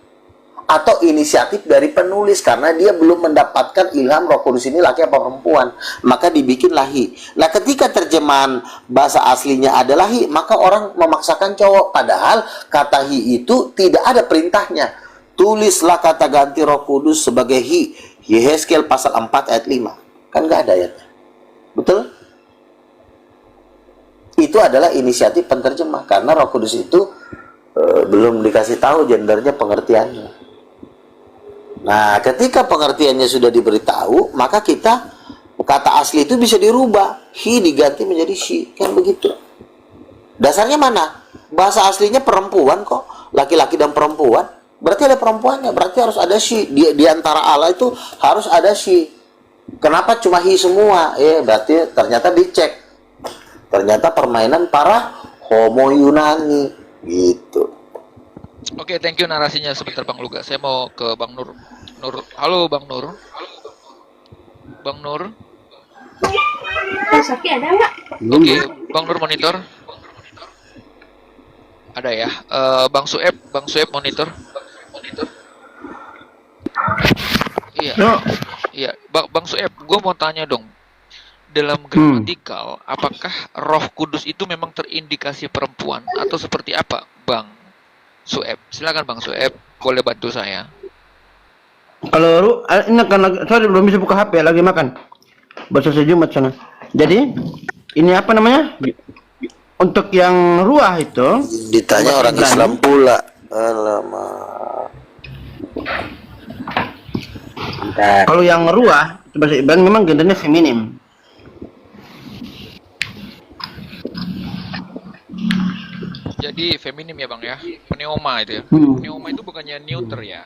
atau inisiatif dari penulis karena dia belum mendapatkan ilham Roh Kudus ini laki apa perempuan, maka dibikinlah hi. Nah, ketika terjemahan bahasa aslinya adalah hi, maka orang memaksakan cowok, padahal kata hi itu tidak ada perintahnya. Tulislah kata ganti Roh Kudus sebagai hi. Yehezkiel pasal 4 ayat 5. Kan nggak ada ayatnya. Betul? Itu adalah inisiatif penterjemah karena Roh Kudus itu belum dikasih tahu gendernya, pengertiannya. Nah, ketika pengertiannya sudah diberitahu, maka kita kata asli itu bisa dirubah, he diganti menjadi she, kan begitu. Dasarnya mana? Bahasa aslinya perempuan kok, laki-laki dan perempuan. Berarti ada perempuannya, berarti harus ada she. Di antara Allah itu harus ada she. Kenapa cuma he semua? Berarti ternyata dicek. Ternyata permainan para homo Yunani gitu. Oke, thank you narasinya. Sebentar Bang Luga, saya mau ke Bang Nur. Halo Bang Nur. Bang Nur. Sofi ada nggak? Oke, Bang Nur monitor. Ada ya. Bang Sueb monitor. Iya. Iya, Bang Sueb, gue mau tanya dong. Dalam gramatikal, apakah Roh Kudus itu memang terindikasi perempuan atau seperti apa, Bang Sueb? Silakan Bang Sueb, boleh bantu saya. Kalau ini kan sorry belum bisa buka HP, lagi makan. Bahasa Jumat sana. Jadi ini apa namanya? Untuk yang ruah itu ditanya orang Islam pula. Alamak. Kalau yang ruah bahasa Ibrani memang gendernya feminim. Jadi feminim ya Bang ya, pneuma itu ya. Pneuma itu bukannya neuter ya.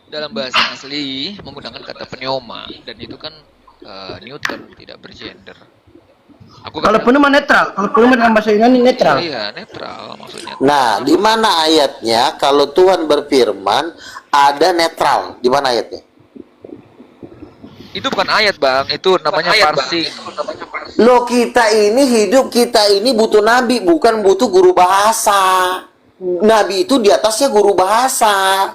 Dalam bahasa asli menggunakan kata pneuma dan itu kan neuter, tidak bergender. Kalau pneuma netral, kalau pneuma dalam bahasa Yunani netral. Iya, netral maksudnya. Nah, di mana ayatnya kalau Tuhan berfirman ada netral? Di mana ayatnya? Itu bukan ayat Bang, itu namanya parsing. Loh, kita ini butuh nabi, bukan butuh guru bahasa. Nabi itu di atasnya guru bahasa.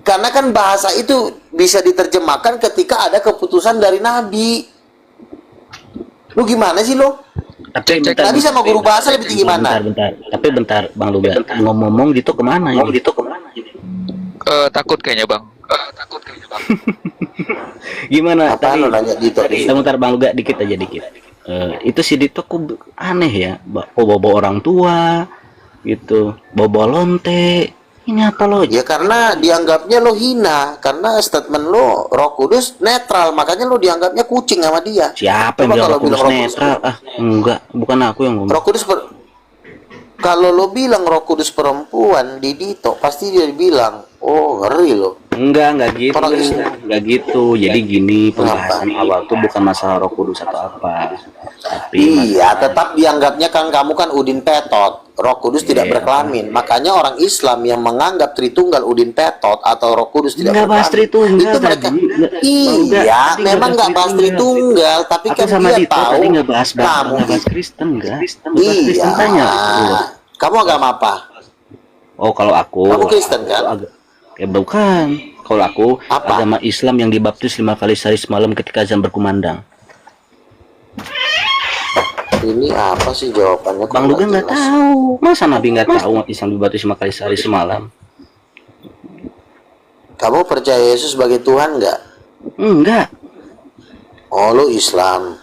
Karena kan bahasa itu bisa diterjemahkan ketika ada keputusan dari nabi. Lu gimana sih lo? Nabi sama guru bahasa lebih tinggi mana? Bentar, Bang Luga. Ngomong gitu kemana ini? Takut kayaknya Bang. Gimana? Tadi nanya Dito. Bentar Bang Luga, dikit aja. Itu si Dito kok aneh ya, bawa orang tua gitu, bawa lonte. Ini apa lo? Ya karena dianggapnya lo hina, karena statement lo Roh Kudus netral, makanya lo dianggapnya kucing sama dia. Siapa yang bilang Roh Kudus netral? Enggak, bukan aku yang ngomong. Roh Kudus kalau lo bilang Roh Kudus perempuan di Dito, pasti dia bilang, oh ngeri lo. Enggak gitu. Jadi gini, pembahasan awal tuh bukan masalah Roh Kudus atau apa. Tapi tetap dianggapnya kan kamu kan Udin Petot. Roh Kudus tidak berkelamin. Makanya orang Islam yang menganggap Tritunggal Udin Petot atau Roh Kudus tidak berkelamin. Bahas Tritunggal itu mereka. Iya, memang nggak bahas Tritunggal, tapi kan dia tahu kamu bahas Kristen enggak? Iya. Kamu agama apa? Oh, kalau aku. Kamu Kristen kan? Ya bukan. Kalau aku agama Islam yang dibaptis 5 kali sehari semalam ketika azan berkumandang. Ini apa sih jawabannya? Bang Luga nggak tahu. Masa Nabi nggak tahu umat Islam dibaptis 5 kali sehari semalam? Kamu percaya Yesus sebagai Tuhan nggak? Enggak. Oh, lu Islam.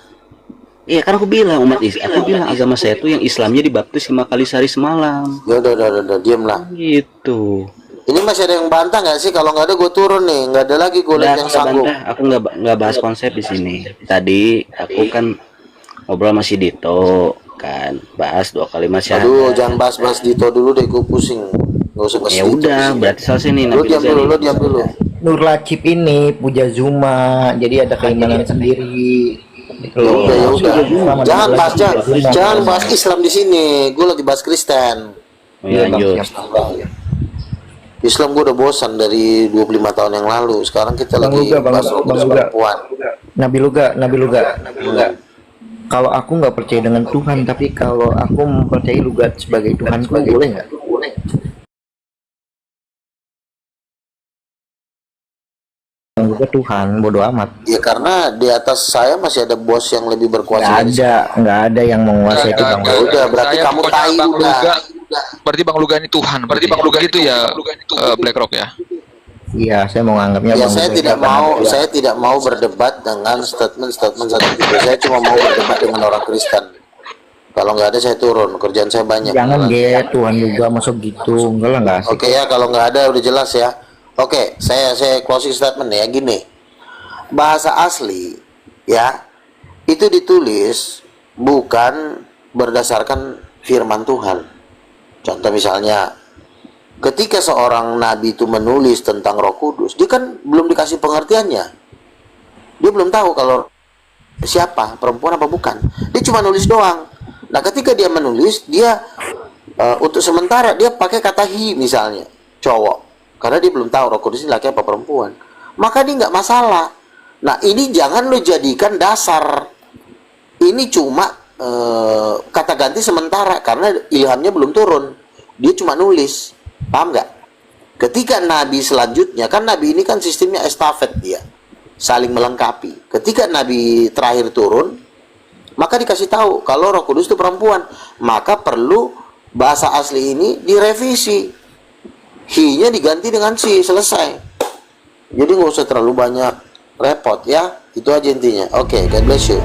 Iya, kan aku bilang umat Islam. Aku bilang agama saya tuh yang Islamnya dibaptis 5 kali sehari semalam. Ya udah, diamlah. Gitu. Ini masih ada yang bantah nggak sih? Kalau nggak ada gue turun nih, nggak ada lagi gue yang sanggup. Aku nggak bahas konsep di sini. Tadi aku kan ngobrol sama si Dito kan, bahas 2 kalimat syahadat. Aduh, jangan bahas Dito dulu deh, gue pusing. Nggak usah bahas ya udah, berarti selesai nih. Lo diam dulu. Nur Lacip ini puja Zuma, jadi ada keimanan sendiri. Ya udah. Jangan bahas Islam di sini. Gue lagi bahas Kristen. Lanjut. Islam gue udah bosan dari 25 tahun yang lalu. Sekarang kita lagi bahas perempuan. Nabi Luga. Kalau aku nggak percaya dengan Tuhan, tapi kalau aku mempercayai Lugat sebagai Tuhanku, boleh nggak? Juga Tuhan, bodoh amat. Ya karena di atas saya masih ada bos yang lebih berkuasa. Nggak ada yang menguasai itu bang. Udah, berarti kamu tai udah. Berarti Bang Luga ini Tuhan. Berarti Bang Luga itu ya BlackRock ya. Iya, saya mau nganggapnya. Ya saya tidak mau berdebat dengan statement itu. Saya cuma mau berdebat dengan orang Kristen. Kalau nggak ada saya turun, kerjaan saya banyak. Jangan Tuhan juga masuk gitu, enggak lah nggak asik. Oke ya, kalau nggak ada udah jelas ya. Oke, saya closing statement ya gini. Bahasa asli ya itu ditulis bukan berdasarkan firman Tuhan. Contoh misalnya ketika seorang nabi itu menulis tentang Roh Kudus, dia kan belum dikasih pengertiannya. Dia belum tahu kalau siapa, perempuan apa bukan. Dia cuma nulis doang. Nah, ketika dia menulis, dia untuk sementara dia pakai kata he misalnya, cowok. Karena dia belum tahu Roh Kudus ini laki apa perempuan. Maka dia nggak masalah. Nah, ini jangan lo jadikan dasar. Ini cuma kata ganti sementara karena ilhamnya belum turun. Dia cuma nulis. Paham nggak? Ketika nabi selanjutnya, kan nabi ini kan sistemnya estafet dia, saling melengkapi. Ketika nabi terakhir turun, maka dikasih tahu kalau Roh Kudus itu perempuan, maka perlu bahasa asli ini direvisi. He-nya diganti dengan si, selesai. Jadi nggak usah terlalu banyak repot ya. Itu aja intinya. Oke, God bless you.